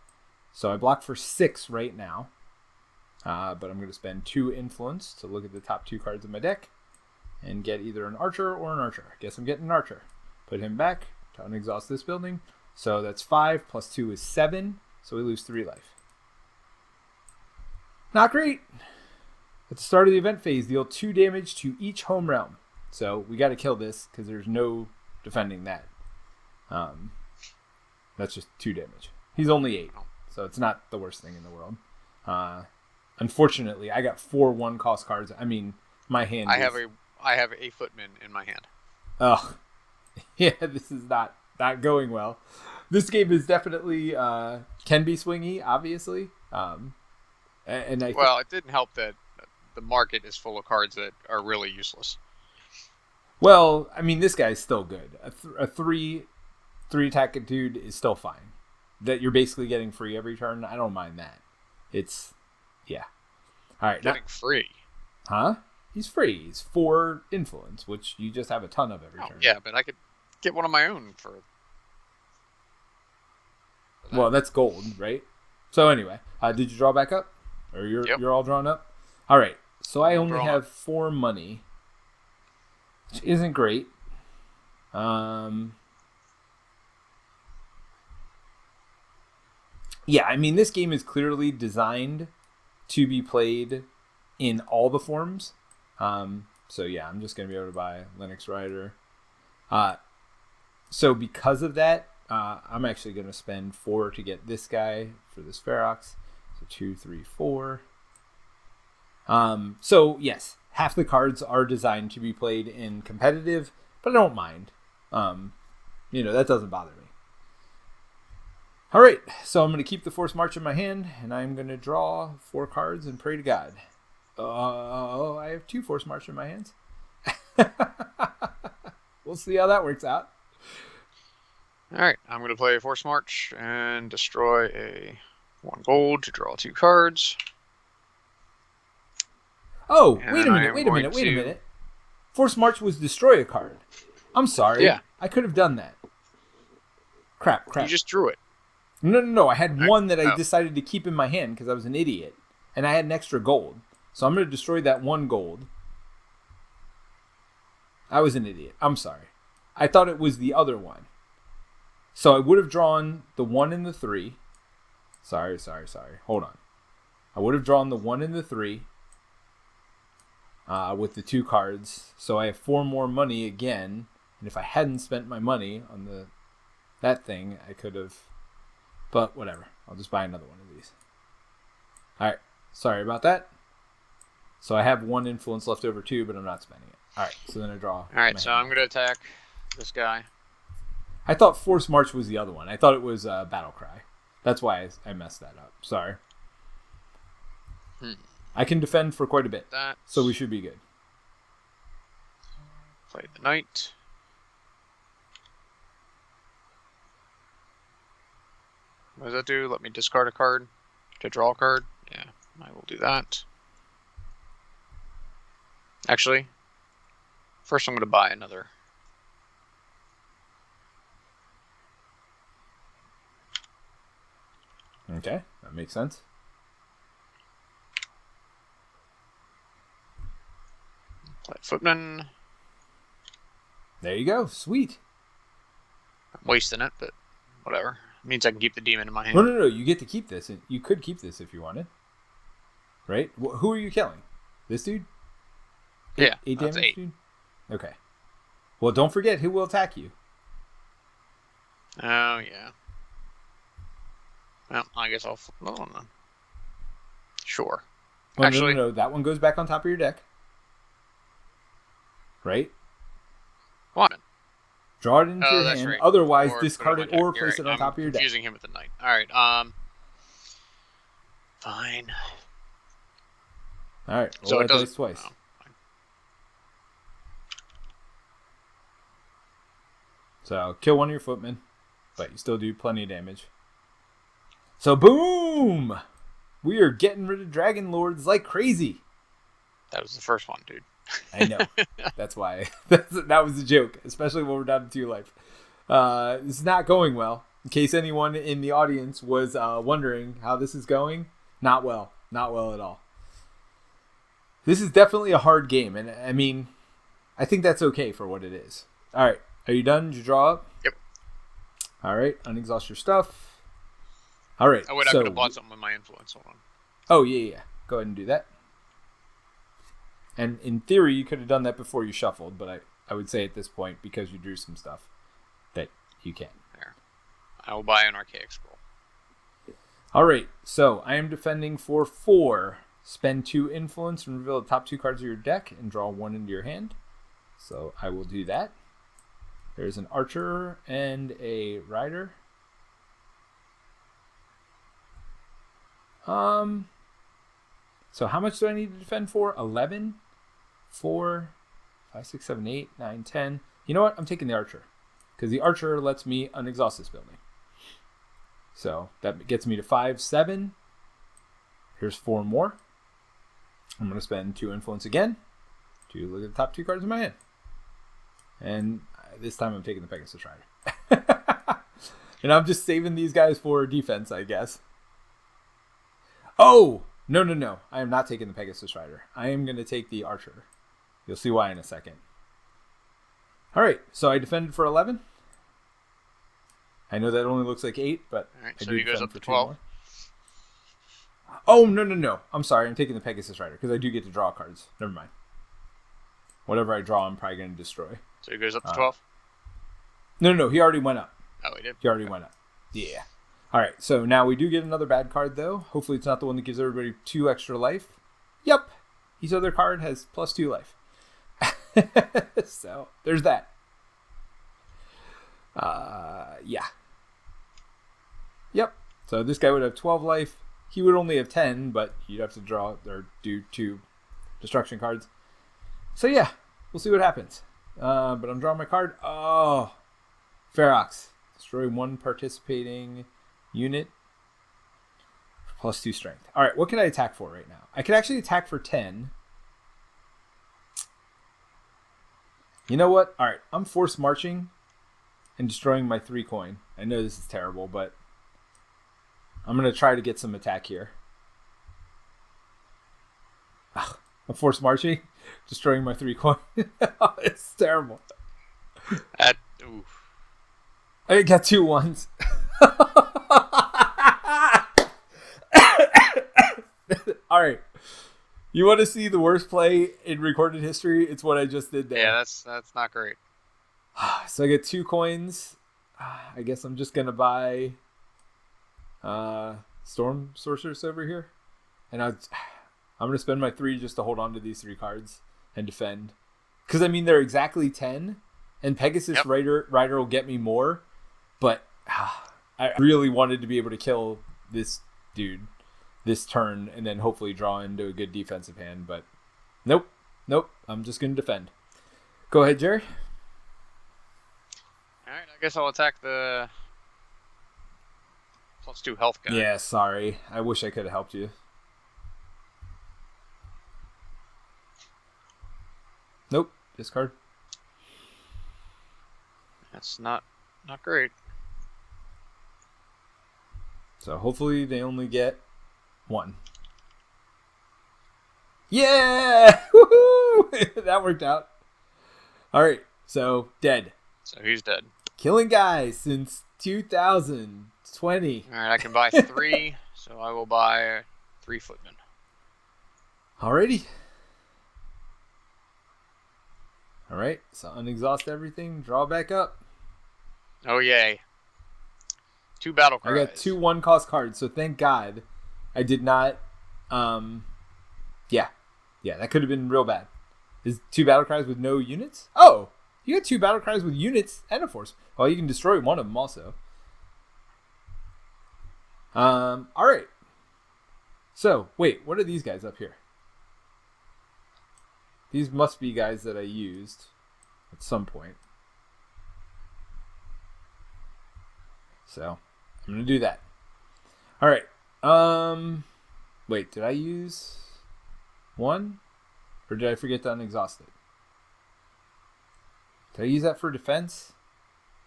So I block for 6 right now. But I'm going to spend 2 influence to look at the top 2 cards of my deck and get either an Archer or an Archer. I guess I'm getting an Archer. Put him back to unexhaust this building. So that's 5 plus 2 is 7. So we lose 3 life. Not great. At the start of the event phase, deal 2 damage to each home realm. So we got to kill this because there's no defending that. That's just 2 damage. He's only 8, so it's not the worst thing in the world. Unfortunately, I got 4 1-cost cards. I mean, my hand. I have a footman in my hand. Oh, yeah. This is not going well. This game is definitely can be swingy, obviously. It didn't help that the market is full of cards that are really useless. Well, I mean, this guy's still good. A 3 attack dude is still fine. That you're basically getting free every turn. I don't mind that. Yeah. All right. Getting free. Huh? He's free. He's 4 influence, which you just have a ton of every turn. Yeah, but I could get one of my own for. Well, that's gold, right? So anyway, did you draw back up? Or you're all drawn up? All right. So I only have 4 money, which isn't great. Yeah, I mean, this game is clearly designed to be played in all the forms. So yeah, I'm just going to be able to buy Linux Rider. So because of that, I'm actually going to spend 4 to get this guy for this Ferox. So 2, 3, 4. So yes, half the cards are designed to be played in competitive, but I don't mind. That doesn't bother me. All right, so I'm going to keep the Force March in my hand, and I'm going to draw 4 cards and pray to God. I have 2 Force March in my hands. We'll see how that works out. All right, I'm going to play Force March and destroy a 1 gold to draw 2 cards. Oh, wait a minute. Force March was destroy a card. I'm sorry. Yeah. I could have done that. Crap. You just drew it. No. I had one that I decided to keep in my hand because I was an idiot. And I had an extra gold. So I'm going to destroy that 1 gold. I was an idiot. I'm sorry. I thought it was the other one. So I would have drawn the 1 and the 3. Sorry. Hold on. I would have drawn the 1 and the 3 with the 2 cards. So I have 4 more money again. And if I hadn't spent my money on that thing, I could have... But whatever. I'll just buy another one of these. All right. Sorry about that. So I have 1 influence left over too, but I'm not spending it. All right. So then I draw. All right. So I'm going to attack this guy. I thought Force March was the other one. I thought it was Battle Cry. That's why I messed that up. Sorry. I can defend for quite a bit. So we should be good. Play the knight. What does that do? Let me discard a card to draw a card. Yeah, I will do that. Actually, first I'm going to buy another. Okay, that makes sense. Play Footman. There you go. Sweet. I'm wasting it, but whatever. It means I can keep the demon in my hand. No. You get to keep this. You could keep this if you wanted. Right? Who are you killing? This dude? Yeah. 8 damage, 8. dude? Okay. Well, don't forget who will attack you. Oh, yeah. Well, I guess I'll... Oh, no. Sure. Well, Actually... No. That one goes back on top of your deck. Right? What? Draw it into your hand. Right. Otherwise, Or discard it or place it on top of your deck. I'm confusing him with the knight. All right. Fine. All right. So Roll it that does dice twice. Oh, So kill one of your footmen, but you still do plenty of damage. So boom! We are getting rid of Dragon Lords like crazy. that was the first one, dude. I know. That's why. That was a joke, especially when we're down to 2 life. This is not going well. In case anyone in the audience was wondering how this is going, not well. Not well at all. This is definitely a hard game, and I mean, I think that's okay for what it is. All right. Are you done? Did you draw up? Yep. All right. Unexhaust your stuff. All right. Oh, wait, I could have bought something with my influence. Hold on. Oh, yeah. Go ahead and do that. And in theory, you could have done that before you shuffled, but I would say at this point, because you drew some stuff, that you can. There. I will buy an Archaic Scroll. All right. So I am defending for 4. Spend 2 influence and reveal the top 2 cards of your deck and draw 1 into your hand. So I will do that. There's an archer and a rider. So how much do I need to defend for? 11, 4, 5, 6, 7, 8, 9, 10. You know what? I'm taking the archer. Because the archer lets me unexhaust this building. So that gets me to 5, 7. Here's 4 more. I'm going to spend 2 influence again to look at the top 2 cards in my hand. And this time I'm taking the Pegasus Rider. And I'm just saving these guys for defense, I guess. Oh! No. I am not taking the Pegasus Rider. I am going to take the Archer. You'll see why in a second. All right, so I defended for 11. I know that only looks like 8, but All right, I so do he goes defend up for to 2 more. 12. Oh, no. I'm sorry. I'm taking the Pegasus Rider because I do get to draw cards. Never mind. Whatever I draw, I'm probably going to destroy. So he goes up to 12? No. He already went up. Oh, he did? He already went up. Yeah. All right, so now we do get another bad card, though. Hopefully it's not the one that gives everybody 2 extra life. Yep. Each other card has +2 life. So, there's that. Yeah. Yep. So this guy would have 12 life. He would only have 10, but you'd have to draw or do 2 destruction cards. So yeah, we'll see what happens. But I'm drawing my card. Oh, Ferox. Destroy 1 participating unit for +2 strength. All right, what can I attack for right now? I could actually attack for 10. You know what? All right, I'm force marching and destroying my 3 coin. I know this is terrible, but I'm going to try to get some attack here. Ugh, I'm force marching, destroying my 3 coin. It's terrible. Oof. I got 2 ones. All right. You want to see the worst play in recorded history? It's what I just did there. Yeah, that's not great. So I get 2 coins. I guess I'm just gonna buy Storm Sorceress over here, and I'm gonna spend my 3 just to hold on to these 3 cards and defend. Because I mean they're exactly 10, and Pegasus Rider will get me more, but I really wanted to be able to kill this dude this turn and then hopefully draw into a good defensive hand, but nope. I'm just gonna defend. Go ahead, Jerry. Alright, I guess I'll attack the +2 health guy. Yeah, sorry. I wish I could have helped you. Nope. Discard. That's not great. So hopefully they only get 1. Yeah! Woohoo! That worked out. Alright, so dead. So he's dead. Killing guys since 2020. Alright, I can buy 3, so I will buy 3 footmen. Alrighty. Alright, so unexhaust everything, draw back up. Oh, yay. 2 battle cries. I got 2 1-cost cards, so thank God I did not. Yeah, that could have been real bad. Is 2 battle cries with no units? Oh, you got 2 battle cries with units and a force. Well, you can destroy one of them also. All right. So wait, what are these guys up here? These must be guys that I used at some point. So I'm gonna do that. All right. Wait, did I use 1? Or did I forget to unexhaust it? Did I use that for defense?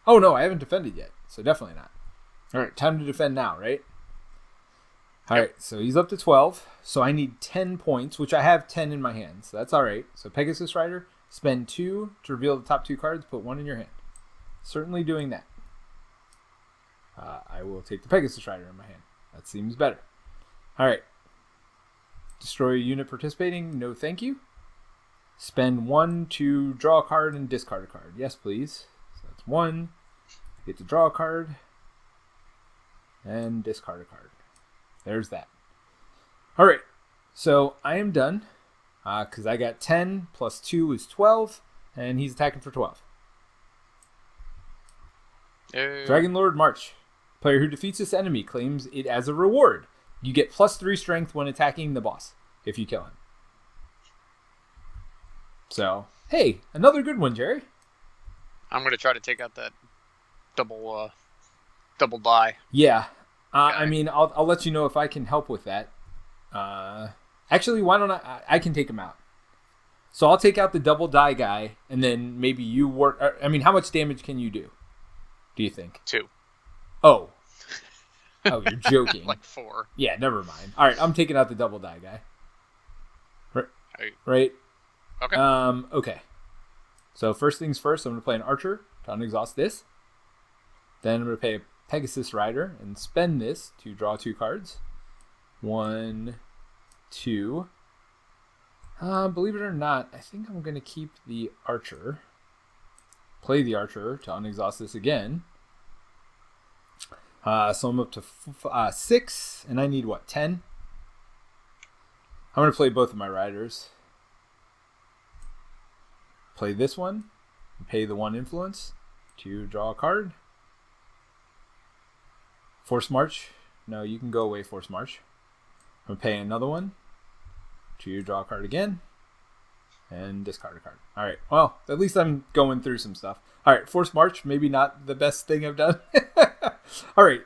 Oh no, I haven't defended yet. So definitely not. Alright, time to defend now, right? Alright, so he's up to 12. So I need 10 points, which I have 10 in my hand. So that's alright. So Pegasus Rider, spend 2 to reveal the top 2 cards, put 1 in your hand. Certainly doing that. I will take the Pegasus Rider in my hand. That seems better. Alright. Destroy a unit participating. No thank you. Spend 1 to draw a card and discard a card. Yes, please. So that's 1. Get to draw a card. And discard a card. There's that. Alright. So I am done. Because I got 10 plus 2 is 12. And he's attacking for 12. Dragon Lord March. Player who defeats this enemy claims it as a reward. You get +3 strength when attacking the boss if you kill him. So, hey, another good one, Jerry. I'm going to try to take out that double die. Yeah. I mean, I'll let you know if I can help with that. Actually, why don't I can take him out. So I'll take out the double die guy, and then maybe you work. I mean, how much damage can you do? Do you think? 2. Oh. Oh, you're joking. Like 4. Yeah, never mind. All right, I'm taking out the double die guy. Right? Okay. Okay. So first things first, I'm going to play an archer to unexhaust this. Then I'm going to play a Pegasus Rider and spend this to draw 2 cards. 1, 2. Believe it or not, I think I'm going to keep the archer. Play the archer to unexhaust this again. So I'm up to 6, and I need, 10? I'm going to play both of my riders. Play this one, and pay the 1 influence to draw a card. Force March. No, you can go away, Force March. I'm going to pay another one to draw a card again. And discard a card. All right. Well, at least I'm going through some stuff. All right. Force March, maybe not the best thing I've done. All right.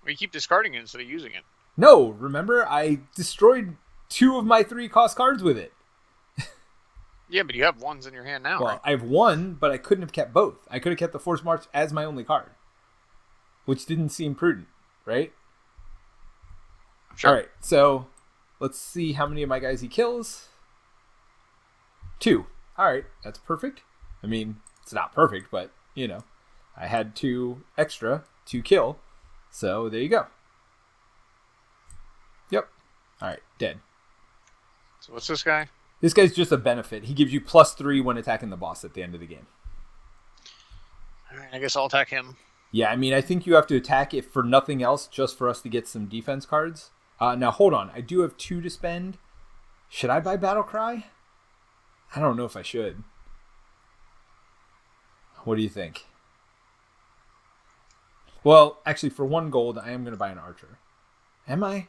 Well, you keep discarding it instead of using it. No, remember? I destroyed 2 of my 3 cost cards with it. Yeah, but you have 1s in your hand now, Well, right? I have 1, but I couldn't have kept both. I could have kept the Force March as my only card, which didn't seem prudent, right? Sure. All right. So let's see how many of my guys he kills. 2. All right. That's perfect. I mean, it's not perfect, but, I had 2 extra to kill. So there you go. Yep. All right. Dead. So what's this guy? This guy's just a benefit. He gives you +3 when attacking the boss at the end of the game. All right, I guess I'll attack him. Yeah, I mean, I think you have to attack it for nothing else, just for us to get some defense cards. Now, hold on. I do have 2 to spend. Should I buy Battle Cry? I don't know if I should. What do you think? Well, actually, for 1 gold, I am going to buy an archer. Am I?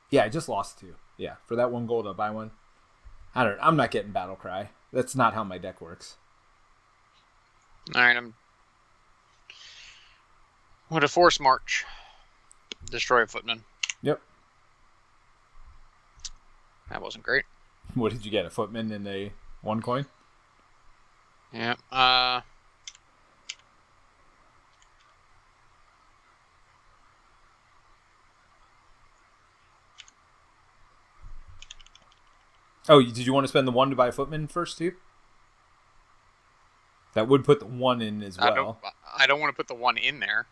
Yeah, I just lost 2. Yeah, for that 1 gold, I'll buy one. I'm not getting Battle Cry. That's not how my deck works. All right, I'm going to Force March. Destroy a footman. Yep. That wasn't great. What did you get? A footman and a 1 coin? Yeah. Oh, did you want to spend the 1 to buy a footman first, too? That would put the 1 in as well. I don't want to put the 1 in there.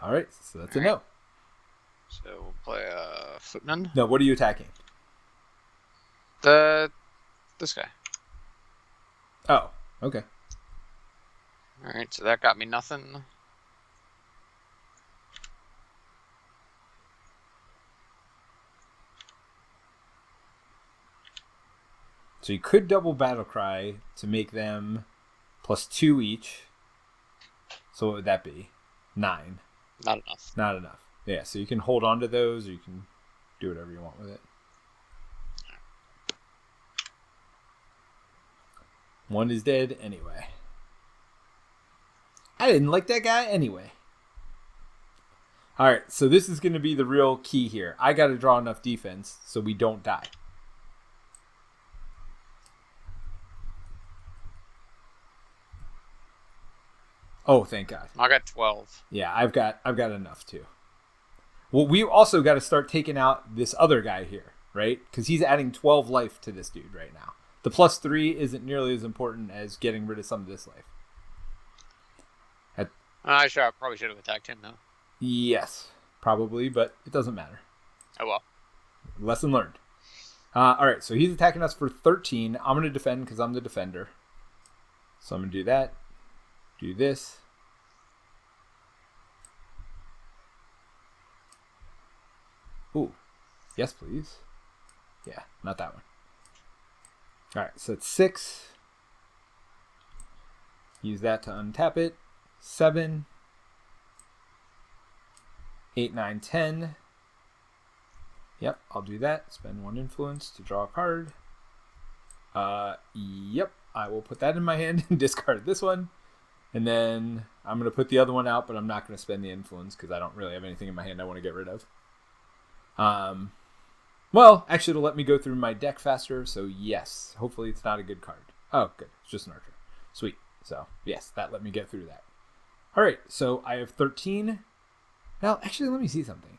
All right, so that's a no. So we'll play a footman. No, what are you attacking? This guy. Oh, okay. All right, so that got me nothing. So you could double Battle Cry to make them +2 each. So what would that be? 9. Not enough. Not enough. Yeah, so you can hold on to those, or you can do whatever you want with it. 1 is dead anyway. I didn't like that guy anyway. All right, so this is going to be the real key here. I got to draw enough defense so we don't die. Oh, thank God. I got 12. Yeah, I've got enough too. Well, we also got to start taking out this other guy here, right? Because he's adding 12 life to this dude right now. The +3 isn't nearly as important as getting rid of some of this life. Probably should have attacked him, though. Yes, probably, but it doesn't matter. Oh, well. Lesson learned. All right, so he's attacking us for 13. I'm going to defend because I'm the defender. So I'm going to do that. Do this. Ooh. Yes, please. Yeah, not that one. All right, so it's 6. Use that to untap it. 7. 8, 9, 10. Yep, I'll do that. Spend 1 influence to draw a card. Yep, I will put that in my hand and discard this one. And then I'm going to put the other one out, but I'm not going to spend the influence because I don't really have anything in my hand I want to get rid of. Well, actually, it'll let me go through my deck faster, so yes. Hopefully it's not a good card. Oh, good. It's just an archer. Sweet. So, yes, that let me get through that. All right, so I have 13. Now, actually, let me see something.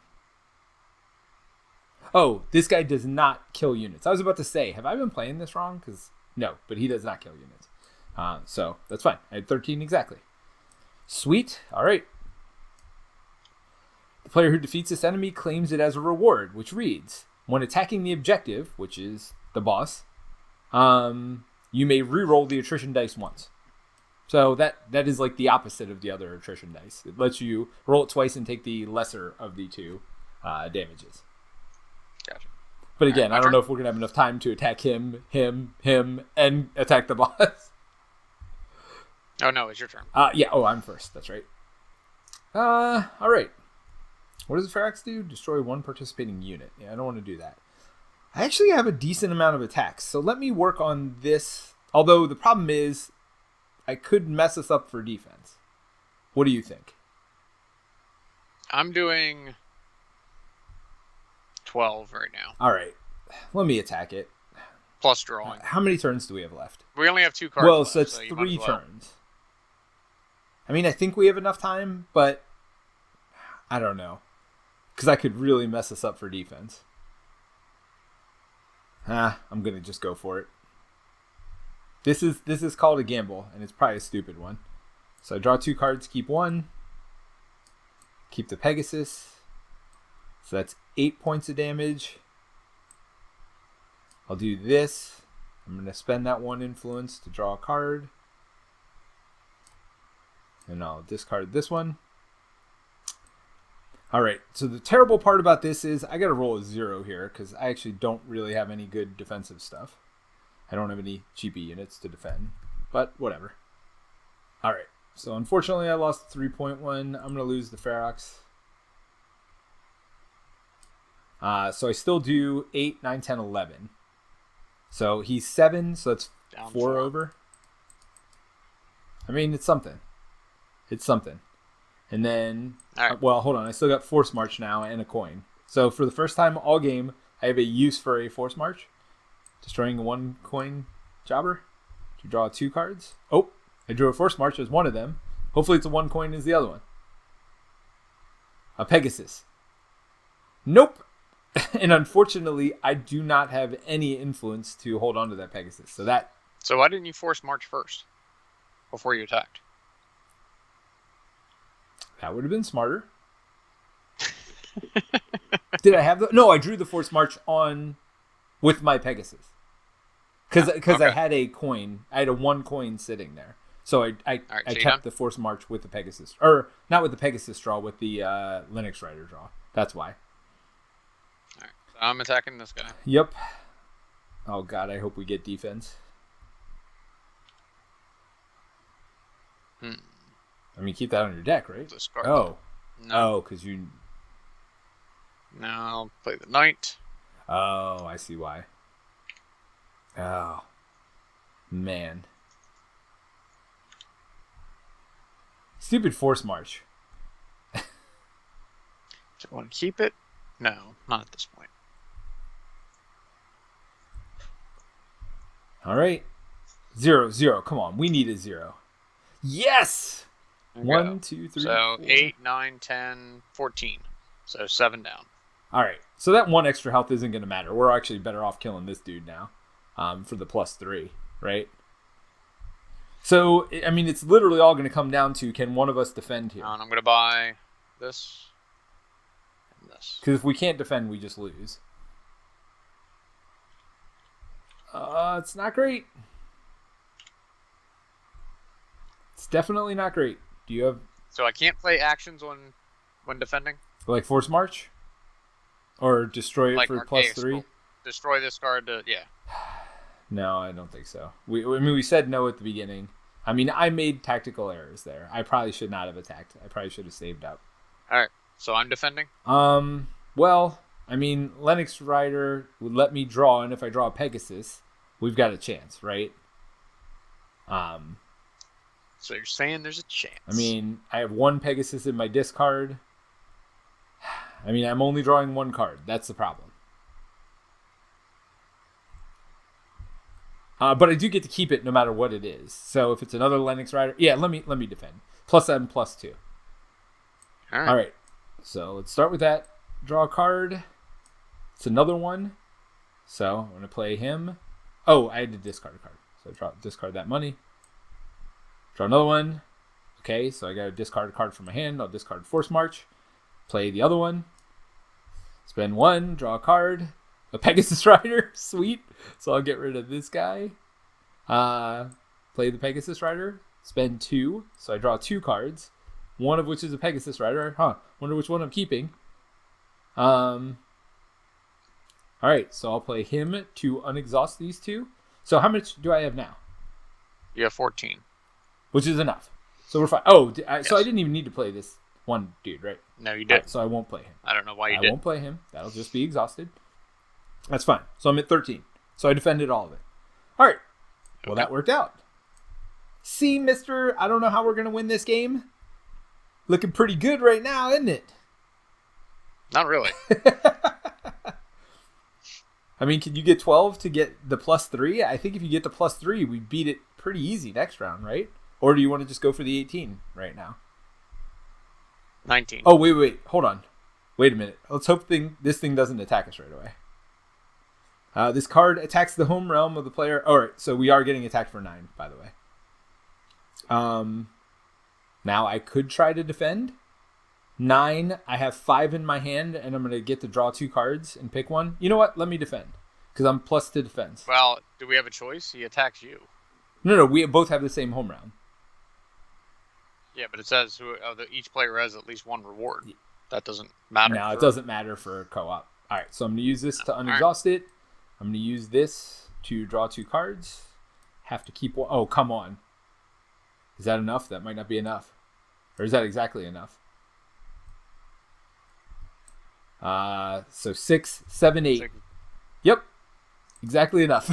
Oh, this guy does not kill units. I was about to say, have I been playing this wrong? Because no, but he does not kill units. So that's fine. I had 13 exactly. Sweet. All right. The player who defeats this enemy claims it as a reward, which reads, when attacking the objective, which is the boss, you may re-roll the attrition dice once. So that is like the opposite of the other attrition dice. It lets you roll it twice and take the lesser of the two damages. Gotcha. But again, I don't know if we're going to have enough time to attack him, and attack the boss. Oh, no, it's your turn. Yeah. Oh, I'm first. That's right. All right. What does the Ferox do? Destroy one participating unit. Yeah, I don't want to do that. I actually have a decent amount of attacks, so let me work on this. Although the problem is, I could mess us up for defense. What do you think? I'm doing 12 right now. All right. Let me attack it. Plus drawing. How many turns do we have left? We only have 2 cards Well, left, so it's 3 turns. I mean, I think we have enough time, but I don't know. Because I could really mess us up for defense. I'm going to just go for it. This is called a gamble, and it's probably a stupid one. So I draw 2 cards, keep 1. Keep the Pegasus. So that's 8 points of damage. I'll do this. I'm going to spend that 1 influence to draw a card. And I'll discard this one. All right, so the terrible part about this is I got to roll a 0 here because I actually don't really have any good defensive stuff. I don't have any cheapy units to defend, but whatever. All right, so unfortunately I lost 3.1. I'm going to lose the Ferox. So I still do 8, 9, 10, 11. So he's 7, so that's down 4 over. I mean, it's something. It's something. And then, right. Well, hold on. I still got Force March now and a coin. So for the first time all game, I have a use for a Force March. Destroying a 1 coin jobber to draw 2 cards. Oh, I drew a Force March as one of them. Hopefully it's a 1 coin as the other one. A Pegasus. Nope. And unfortunately, I do not have any influence to hold on to that Pegasus. So why didn't you Force March first before you attacked? That would have been smarter. Did I have the... No, I drew the Force March on with my Pegasus. Because okay. I had a coin. I had a 1 coin sitting there. So I kept the Force March with the Pegasus. Or, not with the Pegasus draw, with the Linux Rider draw. That's why. Alright, so I'm attacking this guy. Yep. Oh god, I hope we get defense. I mean, keep that on your deck, right? Oh. No. Oh, because you... Now I'll play the knight. Oh, I see why. Oh. Man. Stupid Force March. Do you want to keep it? No, not at this point. All right. 0, 0. Come on. We need a 0. Yes! 1, 2, 3, so 4. 8, 9, 10, 14. So 7 down. All right. So that 1 extra health isn't going to matter. We're actually better off killing this dude now for the +3, right? So, I mean, it's literally all going to come down to, can one of us defend here? And I'm going to buy this and this. Because if we can't defend, we just lose. It's not great. It's definitely not great. Do you have... So I can't play actions when defending? Like Force March? Or destroy it like for +3? Destroy this card to... Yeah. No, I don't think so. We said no at the beginning. I mean, I made tactical errors there. I probably should not have attacked. I probably should have saved up. Alright, so I'm defending? Well, I mean, Lennox Rider would let me draw, and if I draw a Pegasus, we've got a chance, right? So you're saying there's a chance. I mean, I have 1 Pegasus in my discard. I mean, I'm only drawing 1 card. That's the problem. But I do get to keep it no matter what it is. So if it's another Lennox Rider... Yeah, let me defend. +7, +2. All right. All right. So let's start with that. Draw a card. It's another one. So I'm going to play him. Oh, I had to discard a card. So discard that money. Draw another one. Okay, so I got to discard a card from my hand. I'll discard Force March. Play the other one. Spend one. Draw a card. A Pegasus Rider. Sweet. So I'll get rid of this guy. Play the Pegasus Rider. Spend two. So I draw two cards. One of which is a Pegasus Rider. Wonder which one I'm keeping. Alright, so I'll play him to unexhaust these two. So how much do I have now? You have 14. Which is enough. So we're fine. Oh, Yes. So I didn't even need to play this one dude, right? No, you All did. right, so I won't play him. I don't know why you I did. won't play him. That'll just be exhausted. That's fine. So I'm at 13. So I defended all of it. All right. Well, Okay. that worked out. See, mister, I don't know how we're going to win this game. Looking pretty good right now, isn't it? Not really. I mean, can you get 12 to get the +3? I think if you get the +3, we beat it pretty easy next round, right? Or do you want to just go for the 18 right now? 19. Oh, wait. Hold on. Wait a minute. Let's hope this thing doesn't attack us right away. This card attacks the home realm of the player. All right, so we are getting attacked for 9, by the way. Now I could try to defend. 9, I have 5 in my hand, and I'm going to get to draw 2 cards and pick one. You know what? Let me defend, because I'm plus to defense. Well, do we have a choice? He attacks you. No, we both have the same home round. Yeah, but it says each player has at least one reward. That doesn't matter. No, it doesn't matter for co-op. All right, so I'm going to use this to unexhaust it. I'm going to use this to draw 2 cards. Have to keep one. Oh, come on. Is that enough? That might not be enough. Or is that exactly enough? So 6, 7, 8. 6. Yep. Exactly enough.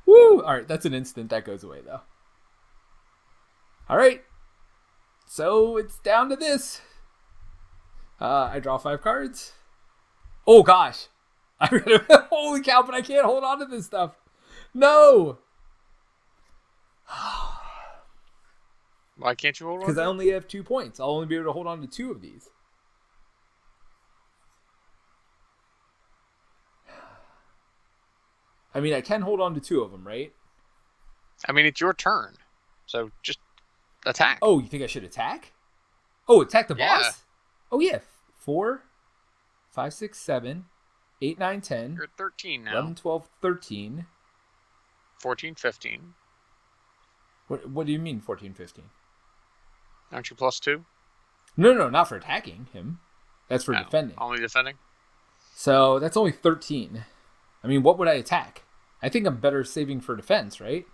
Woo! All right, that's an instant. That goes away, though. All right. So it's down to this. I draw 5 cards. Oh, gosh. Holy cow, but I can't hold on to this stuff. No! Why can't you hold on? Because I only have 2 points. I'll only be able to hold on to 2 of these. I mean, I can hold on to 2 of them, right? I mean, it's your turn. So just attack. Oh, you think I should attack? Oh, attack the Yeah. boss? Oh, yeah. 4, 5, 6, 7, 8, 9, 10, You're at 13 now. 11, 12, 13. 14, 15. What do you mean 14, 15? Aren't you +2? No, not for attacking him. That's for No, defending. Only defending? So that's only 13. I mean, what would I attack? I think I'm better saving for defense, right?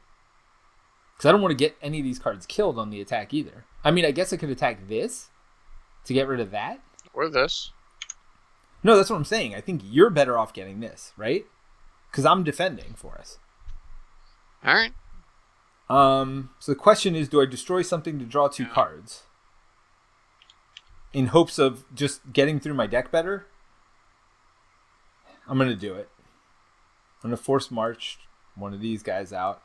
Because I don't want to get any of these cards killed on the attack either. I mean, I guess I could attack this to get rid of that. Or this. No, that's what I'm saying. I think you're better off getting this, right? Because I'm defending for us. All right. So the question is, do I destroy something to draw 2 cards? In hopes of just getting through my deck better? I'm going to do it. I'm going to force march one of these guys out.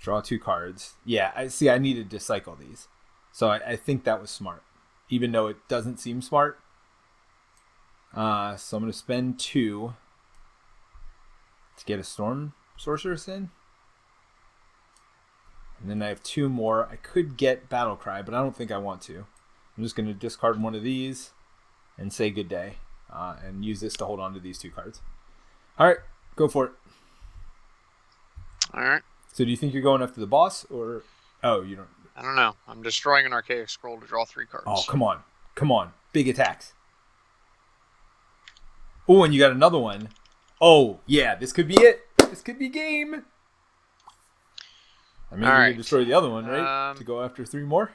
Draw 2 cards. Yeah, I needed to cycle these. So I think that was smart. Even though it doesn't seem smart. So I'm going to spend 2 to get a Storm Sorceress in. And then I have 2 more. I could get Battle Cry, but I don't think I want to. I'm just going to discard one of these and say good day. And use this to hold on to these 2 cards. All right, go for it. All right. So do you think you're going after the boss, or... Oh, you don't... I don't know. I'm destroying an Archaic Scroll to draw 3 cards. Oh, come on. Big attacks. Oh, and you got another one. Oh, yeah, this could be it. This could be game. I mean, you're going to destroy the other one, right? To go after 3 more?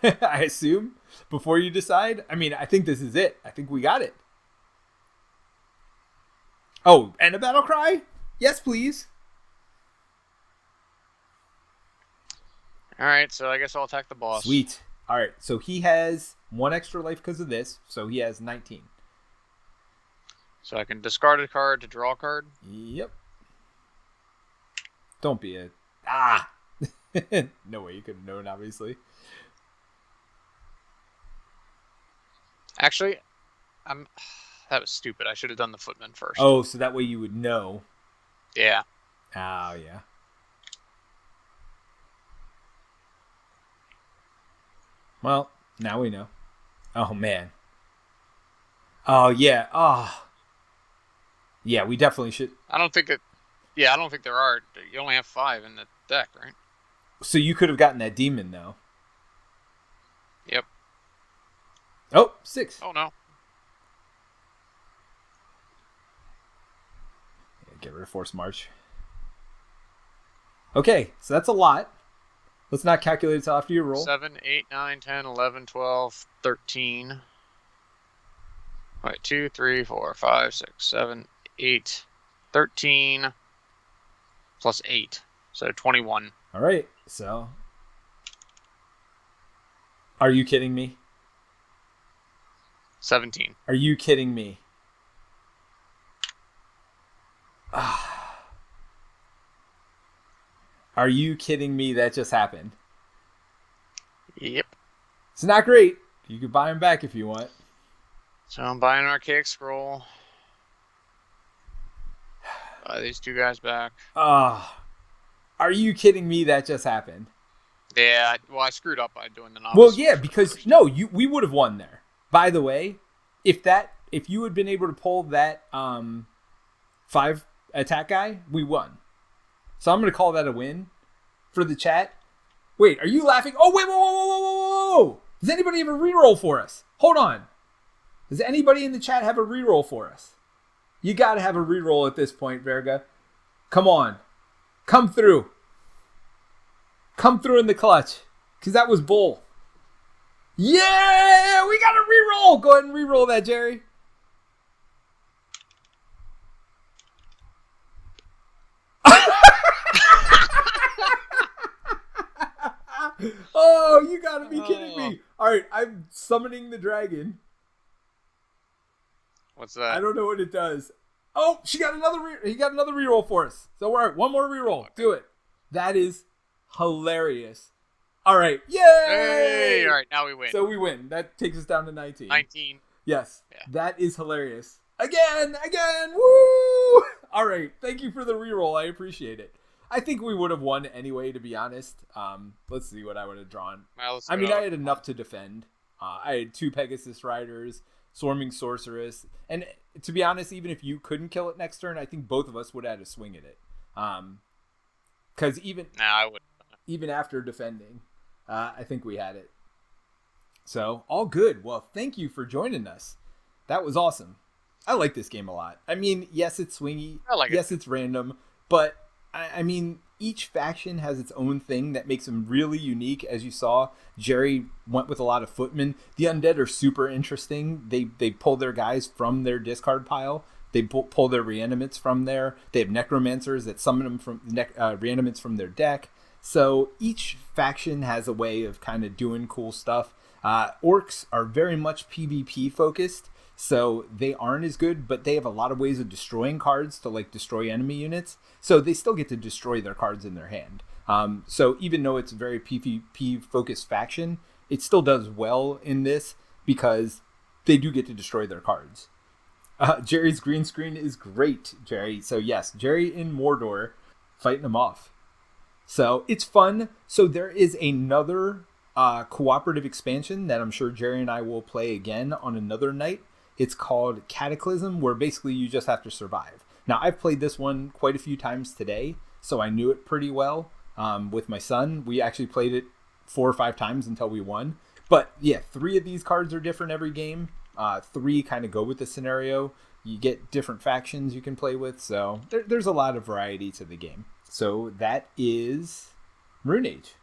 I assume, before you decide. I mean, I think this is it. I think we got it. Oh, and a Battle Cry? Yes, please. All right, so I guess I'll attack the boss. Sweet. All right, so he has 1 extra life because of this, so he has 19. So I can discard a card to draw a card? Yep. Don't be a... No way, you could have known, obviously. Actually, that was stupid. I should have done the footman first. Oh, so that way you would know. Yeah. Oh, yeah. Well, now we know. Oh, man. Oh, yeah. Oh. Yeah, we definitely should. I don't think there are. You only have 5 in the deck, right? So you could have gotten that demon, though. Yep. Oh, 6. Oh, no. Get rid of Force March. Okay, so that's a lot. Let's not calculate it after your roll. 7, 8, 9, 10, 11, 12, 13. Wait, 2, 3, 4, 5, 6, 7, 8, 13, plus 8. So 21. All right, so. Are you kidding me? 17. Are you kidding me? Are you kidding me? That just happened. Yep. It's not great. You could buy them back if you want. So I'm buying an Archaic Scroll. Buy these 2 guys back. Are you kidding me? That just happened. Yeah, well, I screwed up by doing the novice. Well, yeah, because we would have won there. By the way, if you had been able to pull that 5 attack guy, we won. So I'm going to call that a win for the chat. Wait, are you laughing? Oh, wait, whoa. Does anybody have a reroll for us? Hold on. Does anybody in the chat have a reroll for us? You got to have a reroll at this point, Verga. Come on. Come through. Come through in the clutch. Because that was bull. Yeah! We got a reroll! Go ahead and reroll that, Jerry. Oh, you gotta be kidding me. All right, I'm summoning the dragon. What's that? I don't know what it does. Oh, he got another reroll for us. So we're one more reroll. Okay. Do it. That is hilarious. All right. Yay! Hey! All right, now we win. So we win. That takes us down to 19. 19. Yes. Yeah. That is hilarious. Again. Woo! All right. Thank you for the reroll. I appreciate it. I think we would have won anyway, to be honest. Let's see what I would have drawn. Well, I had enough to defend. I had 2 Pegasus Riders, Swarming Sorceress. And to be honest, even if you couldn't kill it next turn, I think both of us would have had a swing at it. Because I wouldn't. Even after defending, I think we had it. So, all good. Well, thank you for joining us. That was awesome. I like this game a lot. I mean, yes, it's swingy. I like it. Yes, it's random. But, I mean, each faction has its own thing that makes them really unique. As you saw, Jerry went with a lot of footmen. The undead are super interesting. They pull their guys from their discard pile. They pull their reanimates from there. They have necromancers that summon them from reanimates from their deck. So each faction has a way of kind of doing cool stuff. Orcs are very much PvP focused, so they aren't as good, but they have a lot of ways of destroying cards to like destroy enemy units. So they still get to destroy their cards in their hand. So even though it's a very PvP focused faction, it still does well in this because they do get to destroy their cards. Jerry's green screen is great, Jerry. So yes, Jerry in Mordor fighting them off. So it's fun. So there is another cooperative expansion that I'm sure Jerry and I will play again on another night. It's called Cataclysm, where basically you just have to survive. Now, I've played this one quite a few times today, so I knew it pretty well with my son. We actually played it 4 or 5 times until we won. But yeah, 3 of these cards are different every game. 3 kind of go with the scenario. You get different factions you can play with, so there's a lot of variety to the game. So that is Rune Age.